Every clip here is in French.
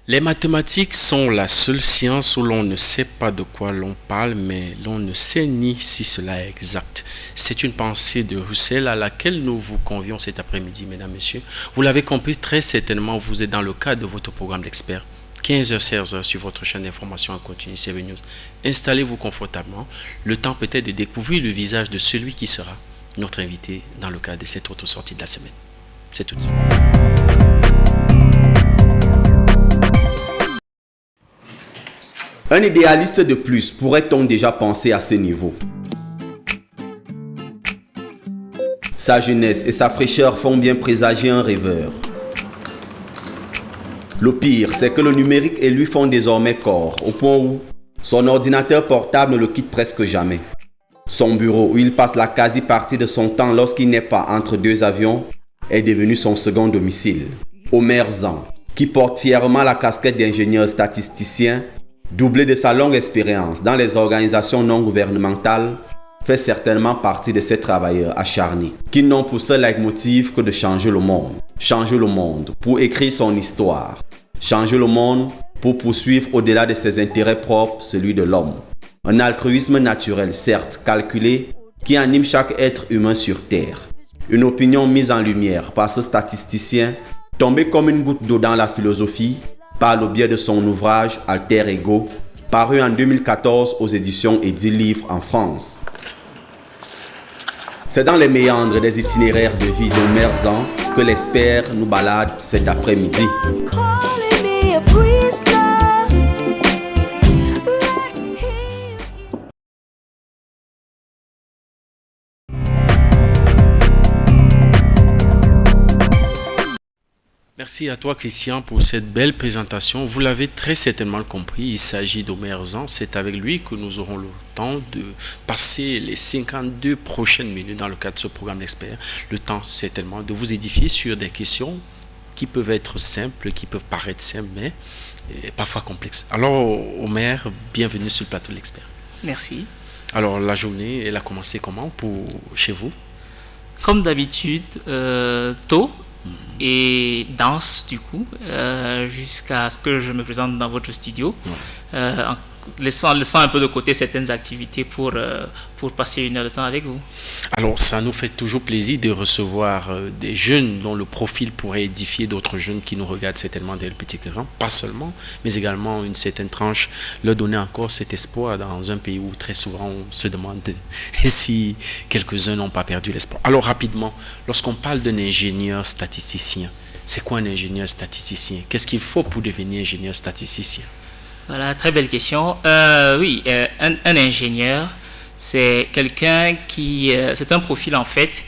Les mathématiques sont la seule science où l'on ne sait pas de quoi l'on parle, mais l'on ne sait ni si cela est exact. C'est une pensée de Russell à laquelle nous vous convions cet après-midi, mesdames, messieurs. Vous l'avez compris, très certainement, vous êtes dans le cadre de votre programme d'experts. 15h, 16h sur votre chaîne d'information en continu CV News. Installez-vous confortablement. Le temps peut-être de découvrir le visage de celui qui sera notre invité dans le cadre de cette autre sortie de la semaine. C'est tout de suite. Un idéaliste de plus, pourrait-on déjà penser à ce niveau? Sa jeunesse et sa fraîcheur font bien présager un rêveur. Le pire, c'est que le numérique et lui font désormais corps, au point où son ordinateur portable ne le quitte presque jamais. Son bureau, où il passe la quasi-partie de son temps lorsqu'il n'est pas entre deux avions, est devenu son second domicile. Omer Zan, qui porte fièrement la casquette d'ingénieur statisticien, doublé de sa longue expérience dans les organisations non gouvernementales, fait certainement partie de ces travailleurs acharnés qui n'ont pour seul leitmotiv que de changer le monde. Changer le monde pour écrire son histoire. Changer le monde pour poursuivre au-delà de ses intérêts propres celui de l'homme. Un altruisme naturel, certes calculé, qui anime chaque être humain sur Terre. Une opinion mise en lumière par ce statisticien, tombé comme une goutte d'eau dans la philosophie, par le biais de son ouvrage Alter Ego, paru en 2014 aux éditions Eddy Livre en France. C'est dans les méandres des itinéraires de vie d'Omer Zan que l'expert nous balade cet après-midi. Merci à toi Christian pour cette belle présentation. Vous l'avez très certainement compris, il s'agit d'Omer Zan. C'est avec lui que nous aurons le temps de passer les 52 prochaines minutes dans le cadre de ce programme d'experts. Le temps certainement de vous édifier sur des questions qui peuvent être simples, qui peuvent paraître simples, mais parfois complexes. Alors Omer, bienvenue sur le plateau de l'expert. Merci. Alors la journée, elle a commencé comment chez vous? Comme d'habitude, tôt. Et danse du coup jusqu'à ce que je me présente dans votre studio, en laissant un peu de côté certaines activités pour passer une heure de temps avec vous. Alors ça nous fait toujours plaisir de recevoir des jeunes dont le profil pourrait édifier d'autres jeunes qui nous regardent certainement dès le petit écran, pas seulement, mais également une certaine tranche, leur donner encore cet espoir dans un pays où très souvent on se demande si quelques-uns n'ont pas perdu l'espoir. Alors rapidement, lorsqu'on parle d'un ingénieur statisticien, c'est quoi un ingénieur statisticien? Qu'est-ce qu'il faut pour devenir ingénieur statisticien? Voilà, très belle question. Un ingénieur, c'est quelqu'un qui... c'est un profil en fait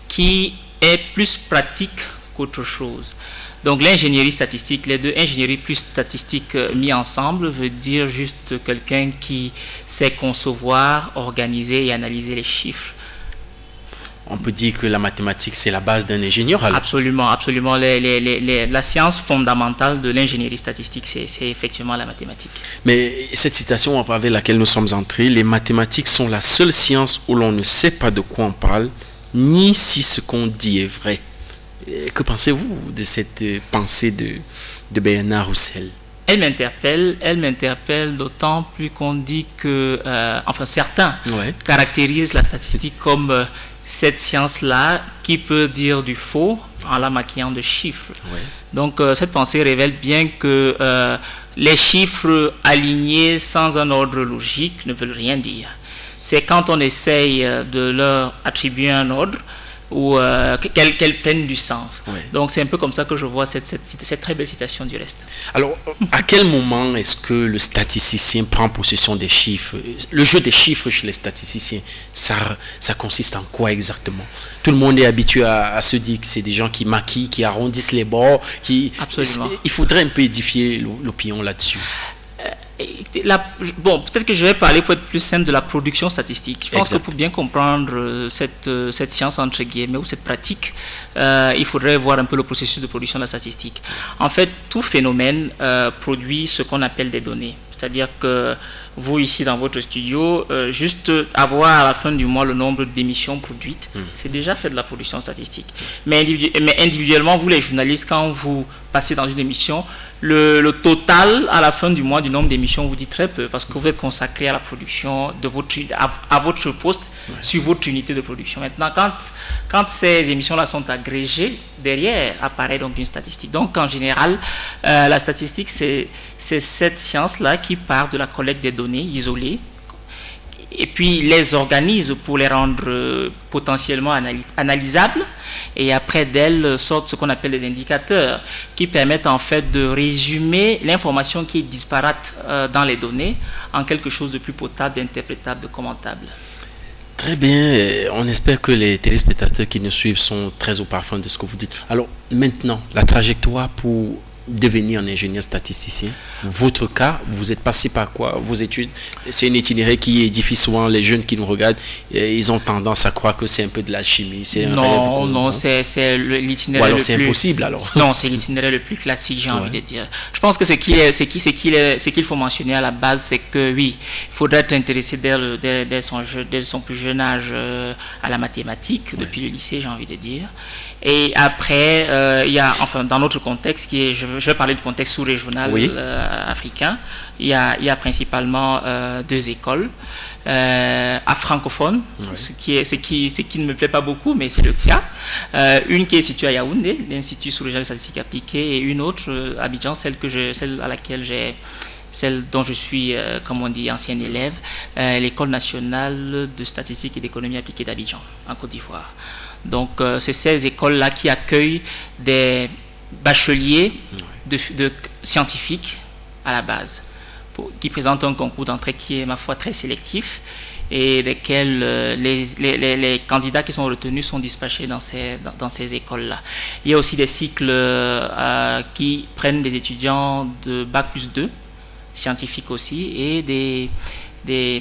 qui est plus pratique qu'autre chose. Donc l'ingénierie statistique, les deux ingénierie plus statistique mis ensemble veut dire juste quelqu'un qui sait concevoir, organiser et analyser les chiffres. On peut dire que la mathématique, c'est la base d'un ingénieur alors. Absolument, absolument. La science fondamentale de l'ingénierie statistique, c'est effectivement la mathématique. Mais cette citation avec laquelle nous sommes entrés, les mathématiques sont la seule science où l'on ne sait pas de quoi on parle, ni si ce qu'on dit est vrai. Que pensez-vous de cette pensée de Bernard Russell? Elle m'interpelle d'autant plus qu'on dit que, certains caractérisent la statistique comme cette science-là qui peut dire du faux en la maquillant de chiffres. Donc cette pensée révèle bien que les chiffres alignés sans un ordre logique ne veulent rien dire. C'est quand on essaye de leur attribuer un ordre ou qu'elles prennent du sens. Donc c'est un peu comme ça que je vois cette très belle citation du reste. Alors, à quel moment est-ce que le statisticien prend possession des chiffres? Le jeu des chiffres chez les statisticiens, ça consiste en quoi exactement? Tout le monde est habitué à se dire que c'est des gens qui maquillent, qui arrondissent les bords. Absolument. Il faudrait un peu édifier l'opinion là-dessus. Peut-être que je vais parler pour être plus simple de la production statistique. Je pense que pour bien comprendre cette science entre guillemets ou cette pratique, il faudrait voir un peu le processus de production de la statistique. En fait, tout phénomène produit ce qu'on appelle des données. C'est-à-dire que vous, ici, dans votre studio, juste avoir à la fin du mois le nombre d'émissions produites, c'est déjà fait de la production statistique. Mais individuellement, vous, les journalistes, quand vous passez dans une émission, le total à la fin du mois du nombre d'émissions vous dit très peu, parce que vous êtes consacré à la production de à votre poste sur votre unité de production. Maintenant, quand ces émissions-là sont agrégées, derrière apparaît donc une statistique. Donc, en général, la statistique, c'est cette science-là qui part de la collecte des données isolées et puis les organise pour les rendre potentiellement analysables, et après d'elles sortent ce qu'on appelle des indicateurs qui permettent en fait de résumer l'information qui est disparate dans les données en quelque chose de plus potable, d'interprétable, de commentable. Très bien, on espère que les téléspectateurs qui nous suivent sont très au parfum de ce que vous dites. Alors maintenant, la trajectoire pour devenir un ingénieur statisticien. Votre cas, vous êtes passé par quoi? Vos études, c'est une itinéraire qui édifie souvent les jeunes qui nous regardent. Ils ont tendance à croire que c'est un peu de la chimie. C'est un rêve. Non, c'est l'itinéraire le plus... c'est impossible alors. Non, c'est l'itinéraire le plus classique, j'ai envie de dire. Je pense que ce qu'il faut mentionner à la base, c'est que oui, il faudrait être intéressé dès son plus jeune âge à la mathématique, depuis le lycée, j'ai envie de dire. Et après, il y a, enfin, dans notre contexte, je vais parler du contexte sous-régional africain, il y a principalement deux écoles à francophones, ce qui ne me plaît pas beaucoup, mais c'est le cas. Une qui est située à Yaoundé, l'Institut sous-régional de statistique appliquée, et une autre à Abidjan, celle dont je suis, comme on dit, ancien élève, l'École nationale de statistique et d'économie appliquée d'Abidjan, en Côte d'Ivoire. Donc, c'est ces écoles-là qui accueillent des bacheliers de scientifiques à la base, qui présentent un concours d'entrée qui est, ma foi, très sélectif, et lesquels les candidats qui sont retenus sont dispatchés dans ces écoles-là. Il y a aussi des cycles qui prennent des étudiants de Bac+2, scientifiques aussi, et des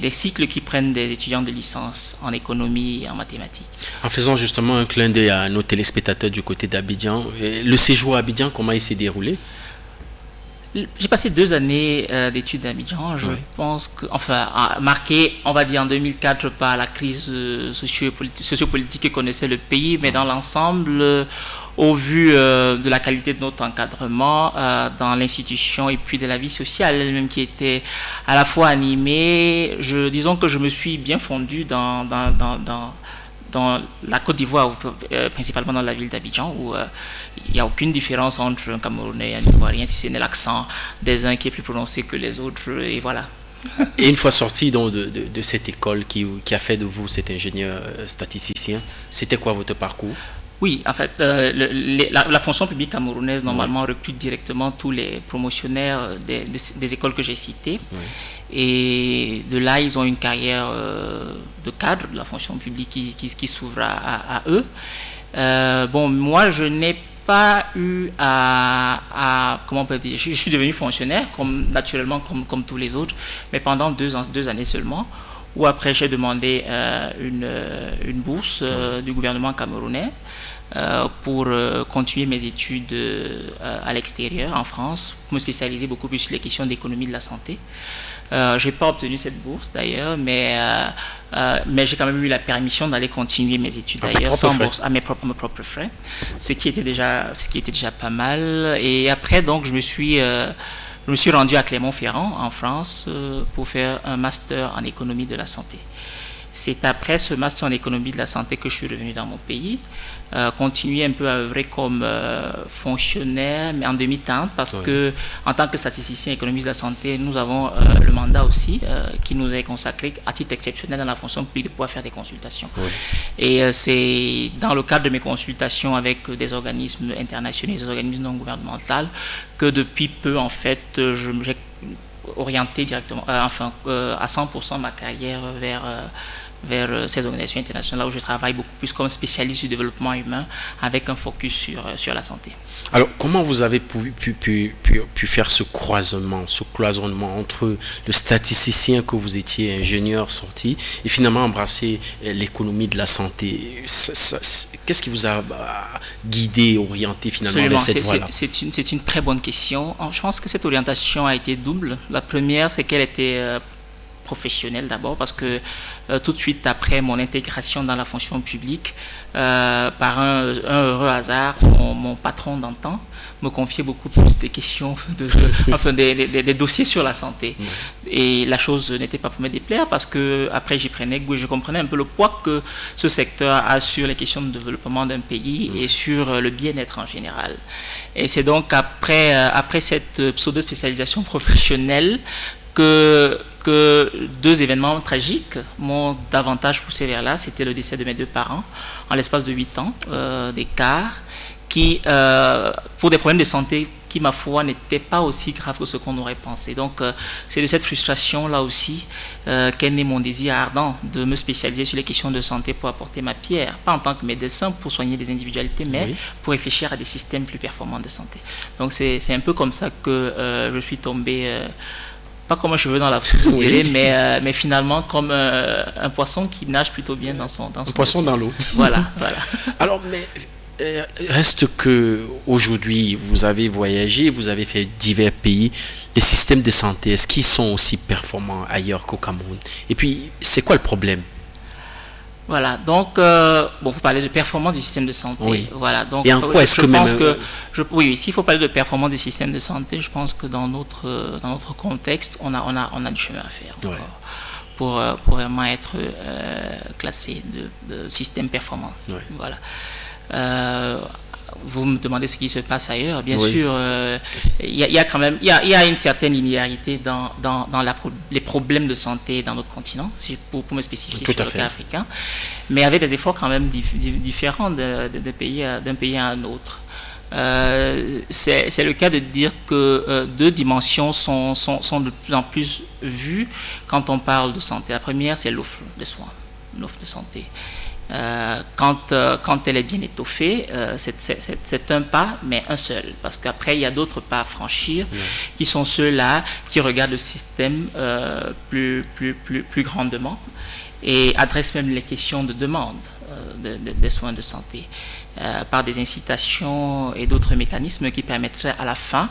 cycles qui prennent des étudiants de licence en économie et en mathématiques. En faisant justement un clin d'œil à nos téléspectateurs du côté d'Abidjan, le séjour à Abidjan, comment il s'est déroulé? J'ai passé 2 années d'études à Abidjan. Je pense que, enfin, marqué, on va dire en 2004 par la crise sociopolitique que connaissait le pays, mais dans l'ensemble, au vu de la qualité de notre encadrement dans l'institution et puis de la vie sociale elle-même qui était à la fois animée, disons que je me suis bien fondu dans la Côte d'Ivoire, principalement dans la ville d'Abidjan, où il n'y a aucune différence entre un Camerounais et un Ivoirien, si ce n'est l'accent des uns qui est plus prononcé que les autres, et voilà. Et une fois sorti donc, de cette école qui a fait de vous cet ingénieur statisticien, c'était quoi votre parcours? Oui, en fait, la fonction publique camerounaise, normalement, recrute directement tous les promotionnaires des écoles que j'ai citées. Et de là, ils ont une carrière de cadre de la fonction publique qui s'ouvre à eux. Bon, moi, je n'ai pas eu comment on peut dire, je suis devenu fonctionnaire, naturellement, comme tous les autres, mais pendant 2 années seulement, où après j'ai demandé une bourse du gouvernement camerounais pour continuer mes études à l'extérieur, en France, pour me spécialiser beaucoup plus sur les questions d'économie de la santé. Je n'ai pas obtenu cette bourse d'ailleurs, mais j'ai quand même eu la permission d'aller continuer mes études ailleurs sans bourse, à mes propres frais, ce qui était déjà pas mal. Et après, donc, je me suis rendu à Clermont-Ferrand, en France, pour faire un master en économie de la santé. C'est après ce master en économie de la santé que je suis revenu dans mon pays, continuer un peu à œuvrer comme fonctionnaire, mais en demi-teinte, parce que en tant que statisticien économiste de la santé, nous avons le mandat aussi qui nous est consacré à titre exceptionnel dans la fonction publique de pouvoir faire des consultations. Et c'est dans le cadre de mes consultations avec des organismes internationaux, des organismes non gouvernementaux, que depuis peu, en fait, j'ai orienté directement, à 100% ma carrière vers ces organisations internationales où je travaille beaucoup plus comme spécialiste du développement humain avec un focus sur la santé. Alors, comment vous avez pu faire ce cloisonnement entre le statisticien que vous étiez, ingénieur sorti, et finalement embrasser l'économie de la santé? Qu'est-ce qui vous a guidé, orienté finalement vers cette voie-là? C'est une très bonne question. Je pense que cette orientation a été double. La première, c'est qu'elle était professionnelle d'abord, parce que tout de suite après mon intégration dans la fonction publique, par un heureux hasard, mon patron d'antan me confiait beaucoup plus des questions, des dossiers sur la santé. Et la chose n'était pas pour me déplaire, parce que après j'y prenais goût et je comprenais un peu le poids que ce secteur a sur les questions de développement d'un pays et sur le bien-être en général. Et c'est donc après cette pseudo-spécialisation professionnelle que deux événements tragiques m'ont davantage poussé vers là. C'était le décès de mes deux parents en l'espace de 8 ans d'écart, qui, pour des problèmes de santé qui, ma foi, n'étaient pas aussi graves que ce qu'on aurait pensé. Donc, c'est de cette frustration-là aussi qu'est né mon désir ardent de me spécialiser sur les questions de santé pour apporter ma pierre, pas en tant que médecin pour soigner des individualités, mais pour réfléchir à des systèmes plus performants de santé. Donc, c'est un peu comme ça que je suis tombé... pas comme un cheveu dans la soupe, mais finalement comme un poisson qui nage plutôt bien dans son poisson dans l'eau. Voilà. Alors, mais reste que aujourd'hui, vous avez voyagé, vous avez fait divers pays. Les systèmes de santé, est-ce qu'ils sont aussi performants ailleurs qu'au Cameroun? Et puis, c'est quoi le problème? Voilà, donc, vous parlez de performance du système de santé. Oui. Voilà, donc, et en quoi est-ce oui, s'il faut parler de performance des systèmes de santé, je pense que dans notre contexte, on a du chemin à faire pour vraiment être classé de système performance. Voilà. Vous me demandez ce qui se passe ailleurs. Bien sûr, il y a quand même il y a une certaine linéarité dans les problèmes de santé dans notre continent, pour me spécifier sur le cas africain, mais avec des efforts quand même différents d'un pays à un autre. C'est le cas de dire que deux dimensions sont de plus en plus vues quand on parle de santé. La première, c'est l'offre de soins, l'offre de santé. Quand elle est bien étoffée, c'est un pas, mais un seul. Parce qu'après, il y a d'autres pas à franchir, qui sont ceux-là qui regardent le système plus grandement et adressent même les questions de demande des soins de santé par des incitations et d'autres mécanismes qui permettraient à la fin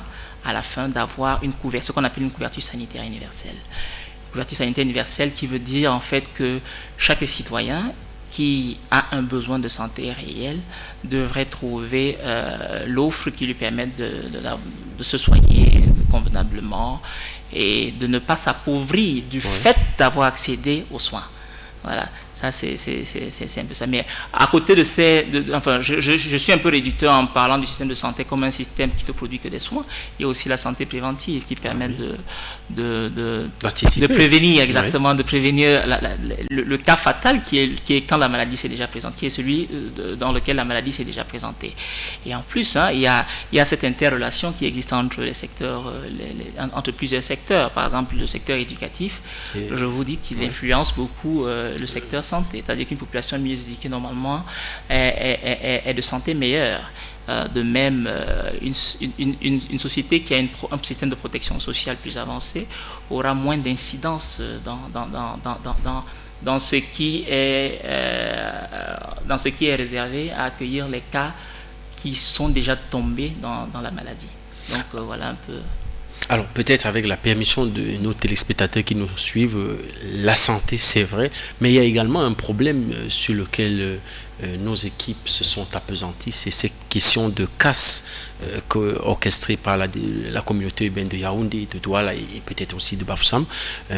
d'avoir ce qu'on appelle une couverture sanitaire universelle. Une couverture sanitaire universelle qui veut dire en fait que chaque citoyen qui a un besoin de santé réel devrait trouver l'offre qui lui permette de se soigner convenablement et de ne pas s'appauvrir du fait d'avoir accédé aux soins. Voilà, ça c'est un peu ça. Mais à côté de je suis un peu réducteur en parlant du système de santé comme un système qui ne produit que des soins. Il y a aussi la santé préventive qui permet de prévenir, exactement, de prévenir le cas fatal qui est quand la maladie s'est déjà présentée, qui est celui dans lequel la maladie s'est déjà présentée. Et en plus, il y a cette interrelation qui existe entre les secteurs, entre plusieurs secteurs. Par exemple, le secteur éducatif, je vous dis qu'il influence beaucoup le secteur santé, c'est-à-dire qu'une population mieux éduquée normalement est de santé meilleure. De même, une société qui a un système de protection sociale plus avancé aura moins d'incidence dans ce qui est réservé à accueillir les cas qui sont déjà tombés dans la maladie. Donc voilà un peu. Alors peut-être avec la permission de nos téléspectateurs qui nous suivent, la santé c'est vrai, mais il y a également un problème sur lequel nos équipes se sont appesanties, c'est ces questions de casse orchestrées par la communauté urbaine de Yaoundé, de Douala et peut-être aussi de Bafoussam.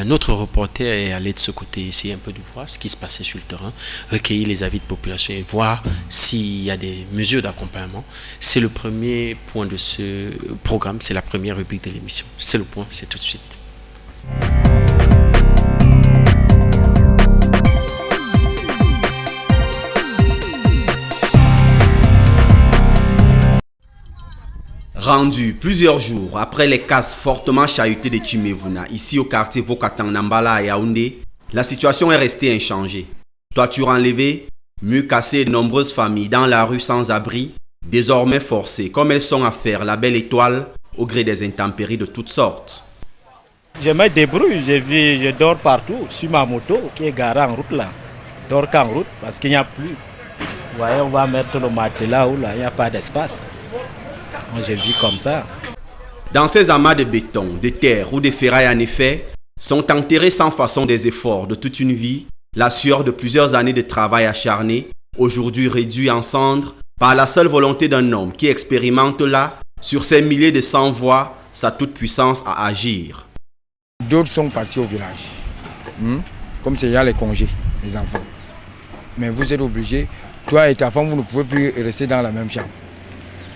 Notre reporter est allé de ce côté essayer un peu de voir ce qui se passait sur le terrain, recueillir les avis de population et voir s'il y a des mesures d'accompagnement. C'est le premier point de ce programme, c'est la première rubrique de l'émission. C'est le point, c'est tout de suite. Rendu plusieurs jours après les casses fortement chahutées de Tchimevuna, ici au quartier Vokatang Nambala à Yaoundé, la situation est restée inchangée. Toitures enlevées, murs cassés et de nombreuses familles dans la rue sans abri, désormais forcées, comme elles sont à faire la belle étoile au gré des intempéries de toutes sortes. Je me débrouille, je dors partout, sur ma moto qui est garée en route là. Je dors qu'en route parce qu'il n'y a plus. Vous voyez, on va mettre le matelas où là, il n'y a pas d'espace. Moi, je vis comme ça. Dans ces amas de béton, de terre ou de ferraille en effet, sont enterrés sans façon des efforts de toute une vie, la sueur de plusieurs années de travail acharné, aujourd'hui réduit en cendres par la seule volonté d'un homme qui expérimente là, sur ces milliers de sans-voix, sa toute-puissance à agir. D'autres sont partis au village, comme c'est il y a les congés, les enfants. Mais vous êtes obligés, toi et ta femme, vous ne pouvez plus rester dans la même chambre.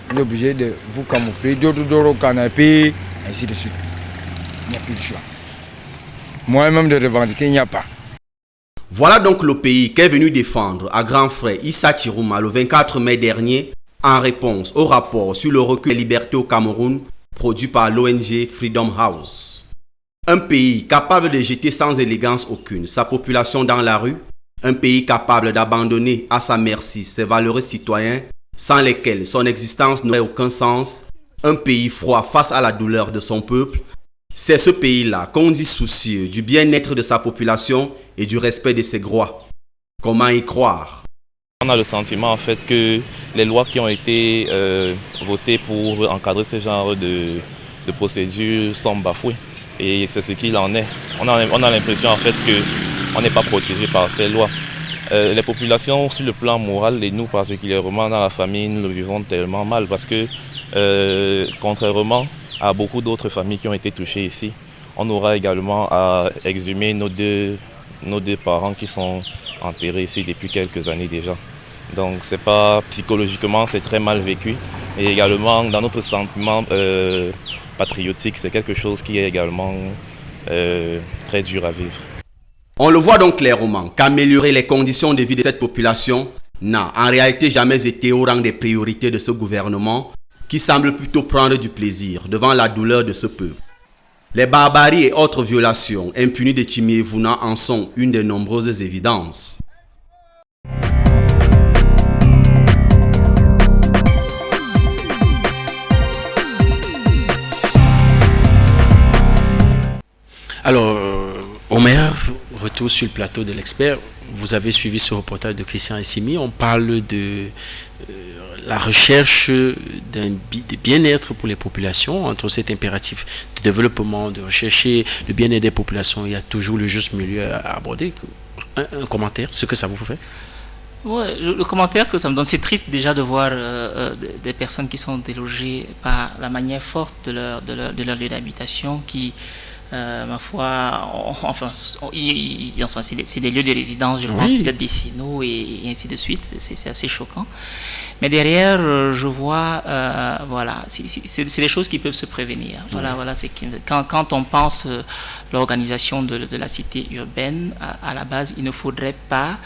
Vous êtes obligés de vous camoufler, d'autres dorment au canapé, ainsi de suite. Il n'y a plus de choix. Moi-même de revendiquer, il n'y a pas. Voilà donc le pays qu'est venu défendre à grands frais Issa Chirouma le 24 mai dernier en réponse au rapport sur le recul des libertés au Cameroun produit par l'ONG Freedom House. Un pays capable de jeter sans élégance aucune sa population dans la rue, un pays capable d'abandonner à sa merci ses valeureux citoyens sans lesquels son existence n'aurait aucun sens, un pays froid face à la douleur de son peuple, c'est ce pays-là qu'on dit soucieux du bien-être de sa population et du respect de ses droits. Comment y croire? On a le sentiment en fait que les lois qui ont été votées pour encadrer ce genre de procédures sont bafouées. Et c'est ce qu'il en est. On a l'impression en fait qu'on n'est pas protégé par ces lois. Les populations sur le plan moral et nous particulièrement dans la famille, nous le vivons tellement mal parce que contrairement à beaucoup d'autres familles qui ont été touchées ici, on aura également à exhumer nos deux parents qui sont enterrés ici depuis quelques années déjà. Donc c'est pas psychologiquement, c'est très mal vécu. Et également dans notre sentiment patriotique, c'est quelque chose qui est également très dur à vivre. On le voit donc clairement qu'améliorer les conditions de vie de cette population n'a en réalité jamais été au rang des priorités de ce gouvernement qui semble plutôt prendre du plaisir devant la douleur de ce peuple. Les barbaries et autres violations impunies de Tchimiévouna en sont une des nombreuses évidences. Alors, Omer, retour sur le plateau de l'expert. Vous avez suivi ce reportage de Christian Essimi. On parle de la recherche de bien-être pour les populations, entre cet impératif de développement, de rechercher le bien-être des populations. Il y a toujours le juste milieu à aborder. Un commentaire, ce que ça vous fait? Ouais, le commentaire que ça me donne, c'est triste déjà de voir des personnes qui sont délogées par la manière forte de leur lieu d'habitation qui... ma foi, c'est des lieux de résidence, je pense, peut-être décennaux et ainsi de suite. C'est assez choquant. Mais derrière, je vois, voilà, c'est des choses qui peuvent se prévenir. Voilà, c'est quand on pense l'organisation de la cité urbaine, à la base, il ne faudrait pas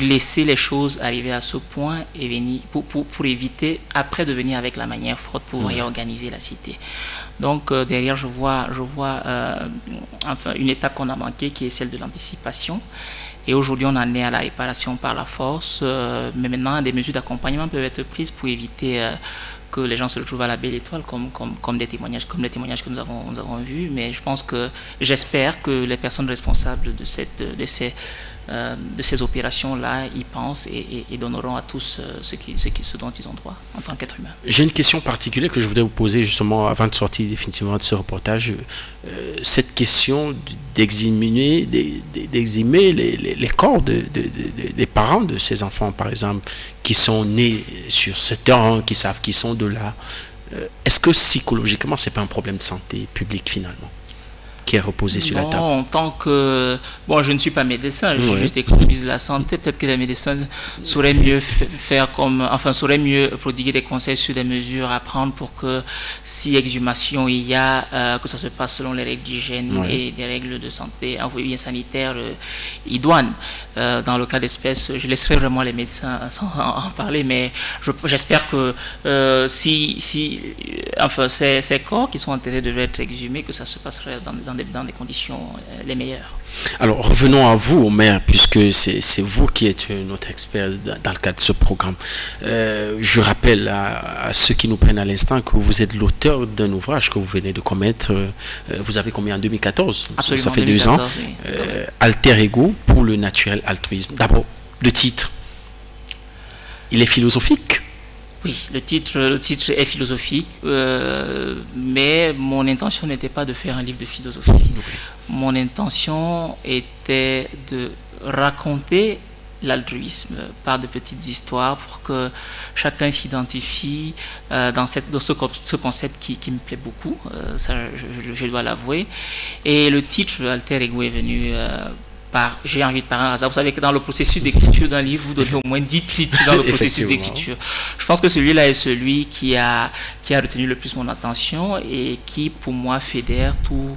laisser les choses arriver à ce point et venir pour éviter après de venir avec la manière forte pour réorganiser la cité. Donc derrière je vois enfin une étape qu'on a manquée qui est celle de l'anticipation. Et aujourd'hui on en est à la réparation par la force, mais maintenant des mesures d'accompagnement peuvent être prises pour éviter que les gens se retrouvent à la belle étoile comme les témoignages que nous avons vus. Mais j'espère que les personnes responsables de ces opérations-là y pensent et donneront à tous ce dont ils ont droit en tant qu'être humain. J'ai une question particulière que je voudrais vous poser justement avant de sortir définitivement de ce reportage. Cette question d'exhumer les corps des parents de ces enfants, par exemple, qui sont nés sur ce terrain, qui savent qu'ils sont de là. Est-ce que psychologiquement, c'est pas un problème de santé publique finalement qui est reposé sur la table? En tant que... Bon, je ne suis pas médecin, je suis juste économiste de la santé. Peut-être que les médecins sauraient mieux sauraient mieux prodiguer des conseils sur des mesures à prendre pour que si exhumation il y a, que ça se passe selon les règles d'hygiène et des règles de santé, bien sanitaires idoines. Dans le cas d'espèce, je laisserai vraiment les médecins en parler, mais j'espère que ces corps qui sont enterrés devraient être exhumés, que ça se passerait dans dans des conditions les meilleures. Alors, revenons à vous, Omer, puisque c'est vous qui êtes notre expert dans le cadre de ce programme. Je rappelle à ceux qui nous prennent à l'instant que vous êtes l'auteur d'un ouvrage que vous venez de commettre. Vous avez commis en 2014. Absolument, ça fait 2014, 2 ans. Oui. Alter Ego pour le naturel altruisme. D'abord, le titre. Il est philosophique. Oui, le titre est philosophique, mais mon intention n'était pas de faire un livre de philosophie. Mon intention était de raconter l'altruisme par de petites histoires pour que chacun s'identifie dans ce concept qui me plaît beaucoup, ça je dois l'avouer. Et le titre Alter Ego est venu j'ai envie de parler un hasard. Vous savez que dans le processus d'écriture d'un livre, vous donnez au moins 10 titres dans le processus d'écriture. Je pense que celui-là est celui qui a retenu le plus mon attention et qui, pour moi, fédère tous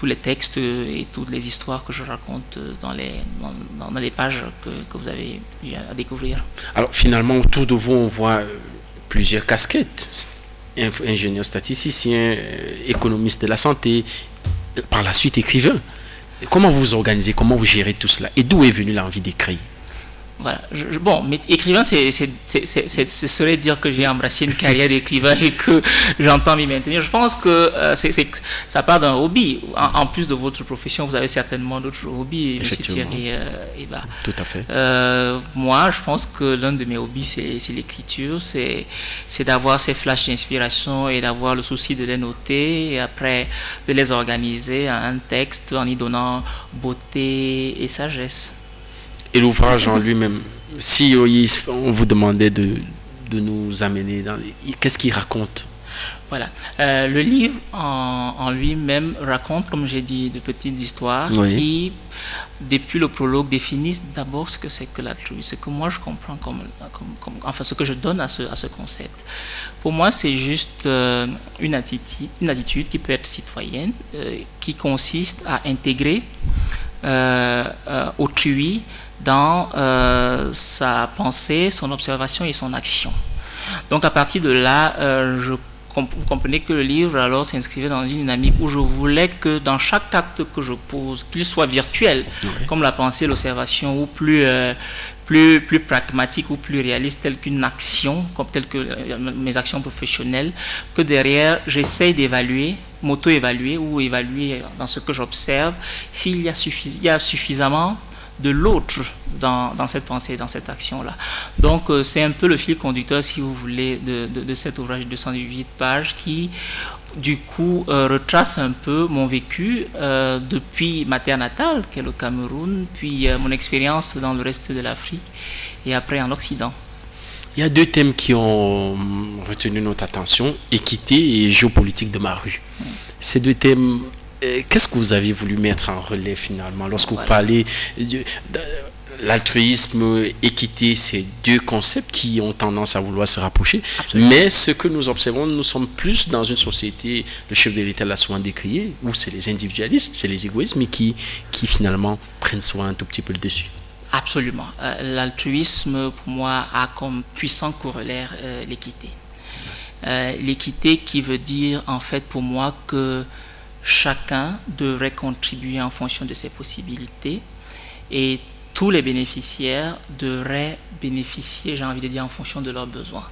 les textes et toutes les histoires que je raconte dans les pages que vous avez eu à découvrir. Alors, finalement, autour de vous, on voit plusieurs casquettes. Ingénieur statisticien, économiste de la santé, par la suite écrivain. Comment vous organisez, comment vous gérez tout cela et d'où est venue l'envie d'écrire? Voilà. Mais écrivain, ce serait dire que j'ai embrassé une carrière d'écrivain et que j'entends m'y maintenir. Je pense que ça part d'un hobby. En plus de votre profession, vous avez certainement d'autres hobbies, M. Thierry Eba. Tout à fait. Moi, je pense que l'un de mes hobbies, c'est l'écriture. C'est d'avoir ces flashs d'inspiration et d'avoir le souci de les noter et après de les organiser en un texte en y donnant beauté et sagesse. Et l'ouvrage en lui-même, si on vous demandait de nous amener dans... Qu'est-ce qu'il raconte? Voilà. Le livre en lui-même raconte, comme j'ai dit, de petites histoires qui, depuis le prologue, définissent d'abord ce que c'est que l'altruisme, ce que moi je comprends enfin ce que je donne à ce concept. Pour moi, c'est juste une attitude qui peut être citoyenne, qui consiste à intégrer autrui dans sa pensée, son observation et son action. Donc à partir de là, vous comprenez que le livre alors s'inscrivait dans une dynamique où je voulais que dans chaque acte que je pose, qu'il soit virtuel, comme la pensée, l'observation, ou plus pragmatique ou plus réaliste, tel qu'une action, comme telle que mes actions professionnelles, que derrière j'essaye d'évaluer, m'auto-évaluer ou évaluer dans ce que j'observe s'il y a suffisamment de l'autre dans cette pensée, dans cette action-là. Donc c'est un peu le fil conducteur, si vous voulez, de cet ouvrage de 218 pages qui, du coup, retrace un peu mon vécu depuis ma terre natale, qui est le Cameroun, puis mon expérience dans le reste de l'Afrique et après en Occident. Il y a 2 thèmes qui ont retenu notre attention, équité et géopolitique de ma rue. Ces 2 thèmes, qu'est-ce que vous avez voulu mettre en relais finalement lorsque vous parlez de l'altruisme, équité, c'est 2 concepts qui ont tendance à vouloir se rapprocher. Absolument. Mais ce que nous observons, nous sommes plus dans une société, le chef de l'État l'a souvent décrié, où c'est les individualismes, c'est les égoïsmes qui finalement prennent souvent un tout petit peu le dessus. Absolument. L'altruisme, pour moi, a comme puissant corollaire l'équité. L'équité qui veut dire, en fait, pour moi, que chacun devrait contribuer en fonction de ses possibilités et tous les bénéficiaires devraient bénéficier, j'ai envie de dire, en fonction de leurs besoins.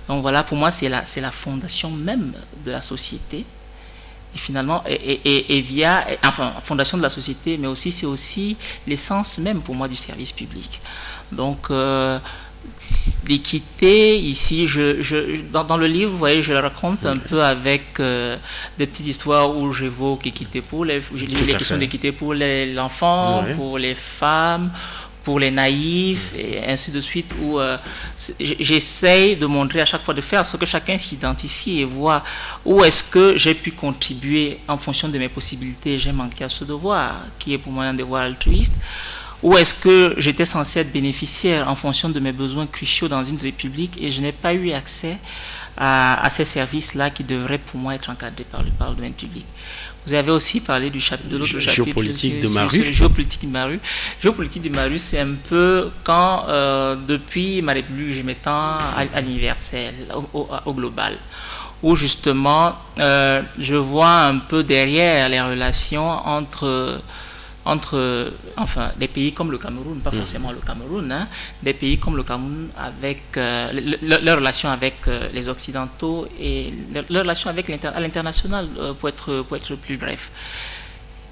Donc voilà, pour moi, c'est la fondation même de la société. Et finalement, fondation de la société, mais aussi, c'est aussi l'essence même pour moi du service public. Donc, l'équité, ici, dans le livre, vous voyez, je le raconte un peu avec des petites histoires où j'évoque équité pour les questions d'équité pour l'enfant, pour les femmes, pour les naïfs, et ainsi de suite, où j'essaye de montrer à chaque fois, de faire ce que chacun s'identifie et voit où est-ce que j'ai pu contribuer en fonction de mes possibilités. J'ai manqué à ce devoir, qui est pour moi un devoir altruiste. Où est-ce que j'étais censé être bénéficiaire en fonction de mes besoins cruciaux dans une république et je n'ai pas eu accès à ces services-là qui devraient pour moi être encadrés par le domaine public. Vous avez aussi parlé de l'autre chapitre. Géopolitique de ma rue. Géopolitique de ma rue. Géopolitique de ma rue, c'est un peu quand, depuis ma république, je m'étends à l'universel, au global, où justement je vois un peu derrière les relations entre des pays comme le Cameroun, pas forcément le Cameroun, hein, des pays comme le Cameroun avec leur relation avec les Occidentaux et leur relation avec à l'international, pour être plus bref.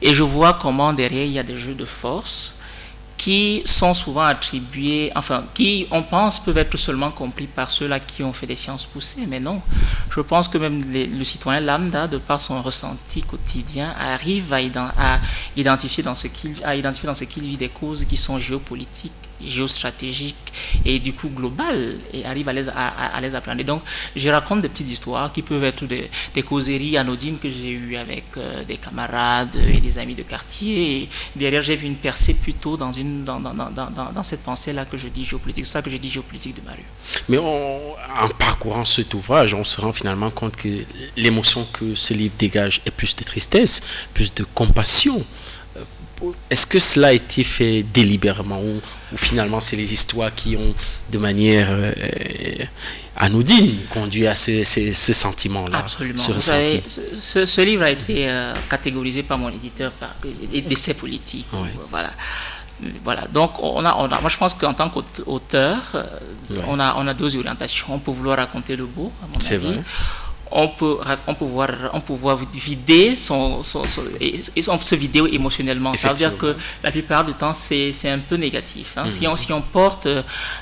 Et je vois comment derrière il y a des jeux de force qui sont souvent attribués, qui, on pense, peuvent être seulement compris par ceux-là qui ont fait des sciences poussées, mais non. Je pense que même le citoyen lambda, de par son ressenti quotidien, arrive à identifier dans ce qu'il vit des causes qui sont géopolitiques, géostratégiques et du coup globales, et arrive à les apprendre. Et donc, je raconte des petites histoires qui peuvent être des causeries anodines que j'ai eues avec des camarades et des amis de quartier. Et derrière, j'ai vu une percée plutôt dans cette pensée-là que je dis géopolitique. C'est ça que je dis géopolitique de ma rue. Mais en parcourant cet ouvrage, on se rend finalement compte que l'émotion que ce livre dégage est plus de tristesse, plus de compassion. Est-ce que cela a été fait délibérément ou finalement c'est les histoires qui ont de manière anodine conduit à ce sentiment-là? Absolument. Vous savez, ce livre a été catégorisé par mon éditeur par d'essais politiques. Oui. Voilà. Donc moi je pense qu'en tant qu'auteur, on a deux orientations. On peut vouloir raconter le beau, à mon avis. C'est vrai. On peut voir vider se vider émotionnellement. Ça veut dire que la plupart du temps c'est un peu négatif. Hein. Si on porte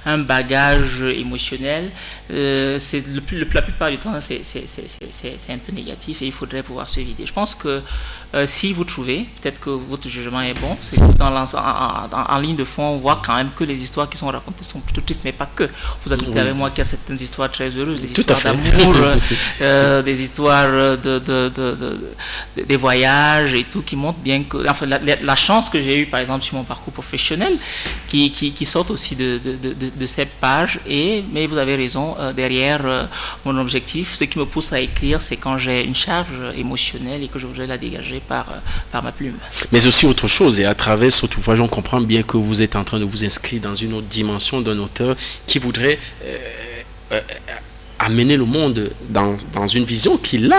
un bagage émotionnel, la plupart du temps c'est un peu négatif et il faudrait pouvoir se vider. Je pense que si vous trouvez, peut-être que votre jugement est bon, c'est que en ligne de fond on voit quand même que les histoires qui sont racontées sont plutôt tristes, mais pas que. Vous admettez avec moi qu'il y a certaines histoires très heureuses, des histoires d'amour. Des histoires des voyages et tout qui montrent bien que la chance que j'ai eue par exemple sur mon parcours professionnel qui sortent aussi de ces pages. Mais vous avez raison, derrière mon objectif, ce qui me pousse à écrire, c'est quand j'ai une charge émotionnelle et que je voudrais la dégager par ma plume. Mais aussi autre chose, et à travers cet ouvrage on comprend bien que vous êtes en train de vous inscrire dans une autre dimension d'un auteur qui voudrait amener le monde dans une vision qu'il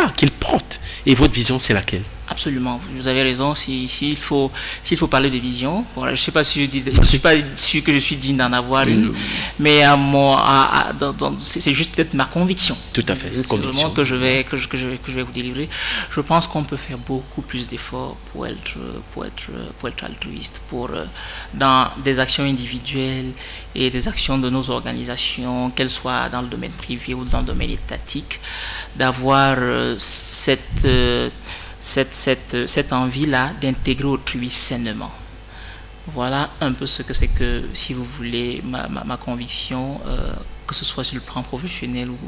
porte. Et votre vision, c'est laquelle? Absolument, vous avez raison. S'il faut parler de vision, je ne sais pas si je suis pas sûr que je suis digne d'en avoir une, mais c'est juste peut-être ma conviction. Tout à fait, c'est vraiment que je vais vous délivrer. Je pense qu'on peut faire beaucoup plus d'efforts pour être altruiste, dans des actions individuelles et des actions de nos organisations, qu'elles soient dans le domaine privé ou dans le domaine étatique, d'avoir cette envie-là d'intégrer autrui sainement. Voilà un peu ce que c'est que, si vous voulez, ma conviction, que ce soit sur le plan professionnel ou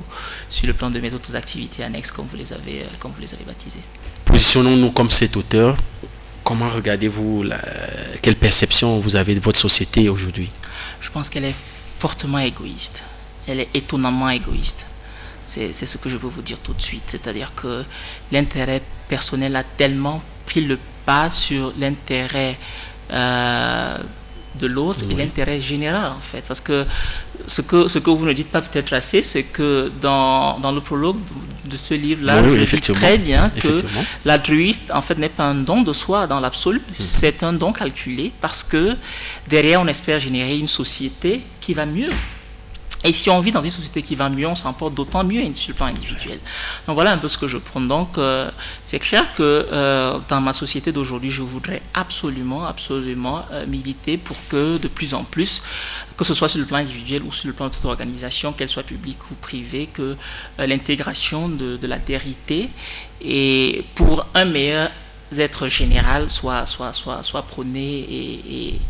sur le plan de mes autres activités annexes, comme vous les avez baptisées. Positionnons-nous comme cet auteur. Comment regardez-vous, quelle perception vous avez de votre société aujourd'hui? Je pense qu'elle est fortement égoïste. Elle est étonnamment égoïste. C'est ce que je veux vous dire tout de suite. C'est-à-dire que l'intérêt personnel a tellement pris le pas sur l'intérêt de l'autre et l'intérêt général, en fait. Parce que ce que vous ne dites pas peut-être assez, c'est que dans le prologue de ce livre-là, je dis très bien que l'altruiste, en fait, n'est pas un don de soi dans l'absolu. C'est un don calculé parce que derrière, on espère générer une société qui va mieux. Et si on vit dans une société qui va mieux, on s'en porte d'autant mieux sur le plan individuel. Donc voilà un peu ce que je prends. Donc c'est clair que dans ma société d'aujourd'hui, je voudrais absolument militer pour que de plus en plus, que ce soit sur le plan individuel ou sur le plan de toute organisation, qu'elle soit publique ou privée, que l'intégration de la vérité et pour un meilleur être général soit prônée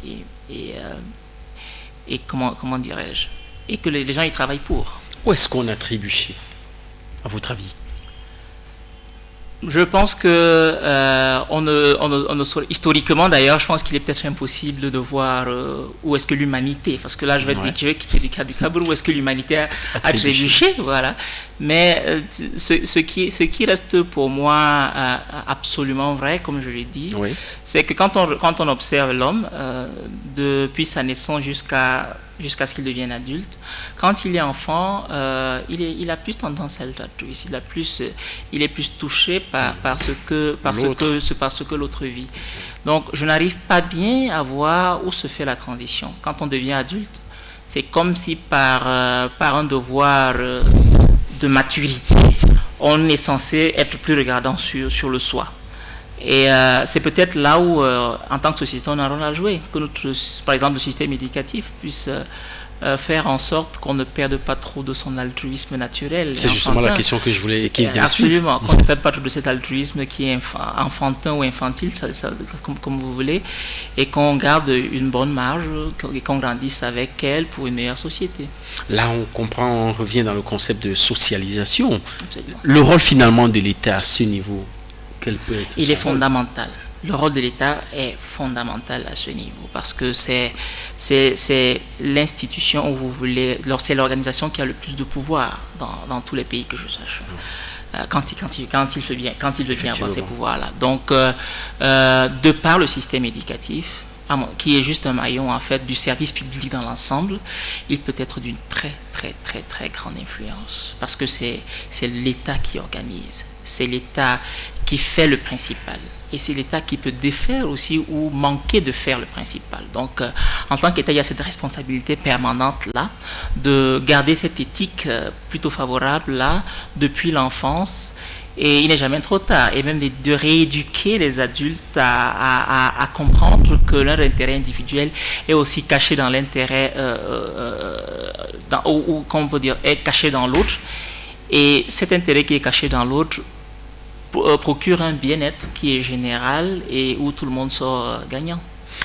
et comment dirais-je, et que les gens y travaillent pour. Où est-ce qu'on attribue, à votre avis? Je pense que historiquement d'ailleurs, je pense qu'il est peut-être impossible de voir où est-ce que l'humanité, parce que là je vais quitter du cas du Cameroun, où est-ce que l'humanité a trébuché, voilà. Mais ce qui reste pour moi absolument vrai, comme je l'ai dit, c'est que quand on observe l'homme depuis sa naissance jusqu'à jusqu'à ce qu'il devienne adulte. Quand il est enfant, il a plus tendance à être altruiste, il est plus touché par ce que l'autre vit. Donc, je n'arrive pas bien à voir où se fait la transition. Quand on devient adulte, c'est comme si par un devoir de maturité, on est censé être plus regardant sur le soi. Et c'est peut-être là où, en tant que société, on a un rôle à jouer, que par exemple, le système éducatif puisse faire en sorte qu'on ne perde pas trop de son altruisme naturel. C'est justement la question que je voulais qu'il y ait. Absolument, qu'on ne perde pas trop de cet altruisme qui est enfantin ou infantile, comme vous voulez, et qu'on garde une bonne marge et qu'on grandisse avec elle pour une meilleure société. Là, on revient dans le concept de socialisation. Absolument. Le rôle finalement de l'État à ce niveau, quel peut être Il est fondamental. Le rôle de l'État est fondamental à ce niveau parce que c'est l'institution où vous voulez, c'est l'organisation qui a le plus de pouvoir dans tous les pays que je sache. Quand il veut bien avoir ces pouvoirs-là. Donc, de par le système éducatif, qui est juste un maillon en fait du service public dans l'ensemble, il peut être d'une très très très très grande influence parce que c'est l'État qui organise, c'est l'État qui fait le principal et c'est l'État qui peut défaire aussi ou manquer de faire le principal. Donc en tant qu'État, il y a cette responsabilité permanente là de garder cette éthique plutôt favorable là depuis l'enfance. Et il n'est jamais trop tard, et même de rééduquer les adultes à comprendre que leur intérêt individuel est aussi caché dans l'intérêt, ou comment on peut dire, est caché dans l'autre. Et cet intérêt qui est caché dans l'autre procure un bien-être qui est général et où tout le monde sort gagnant.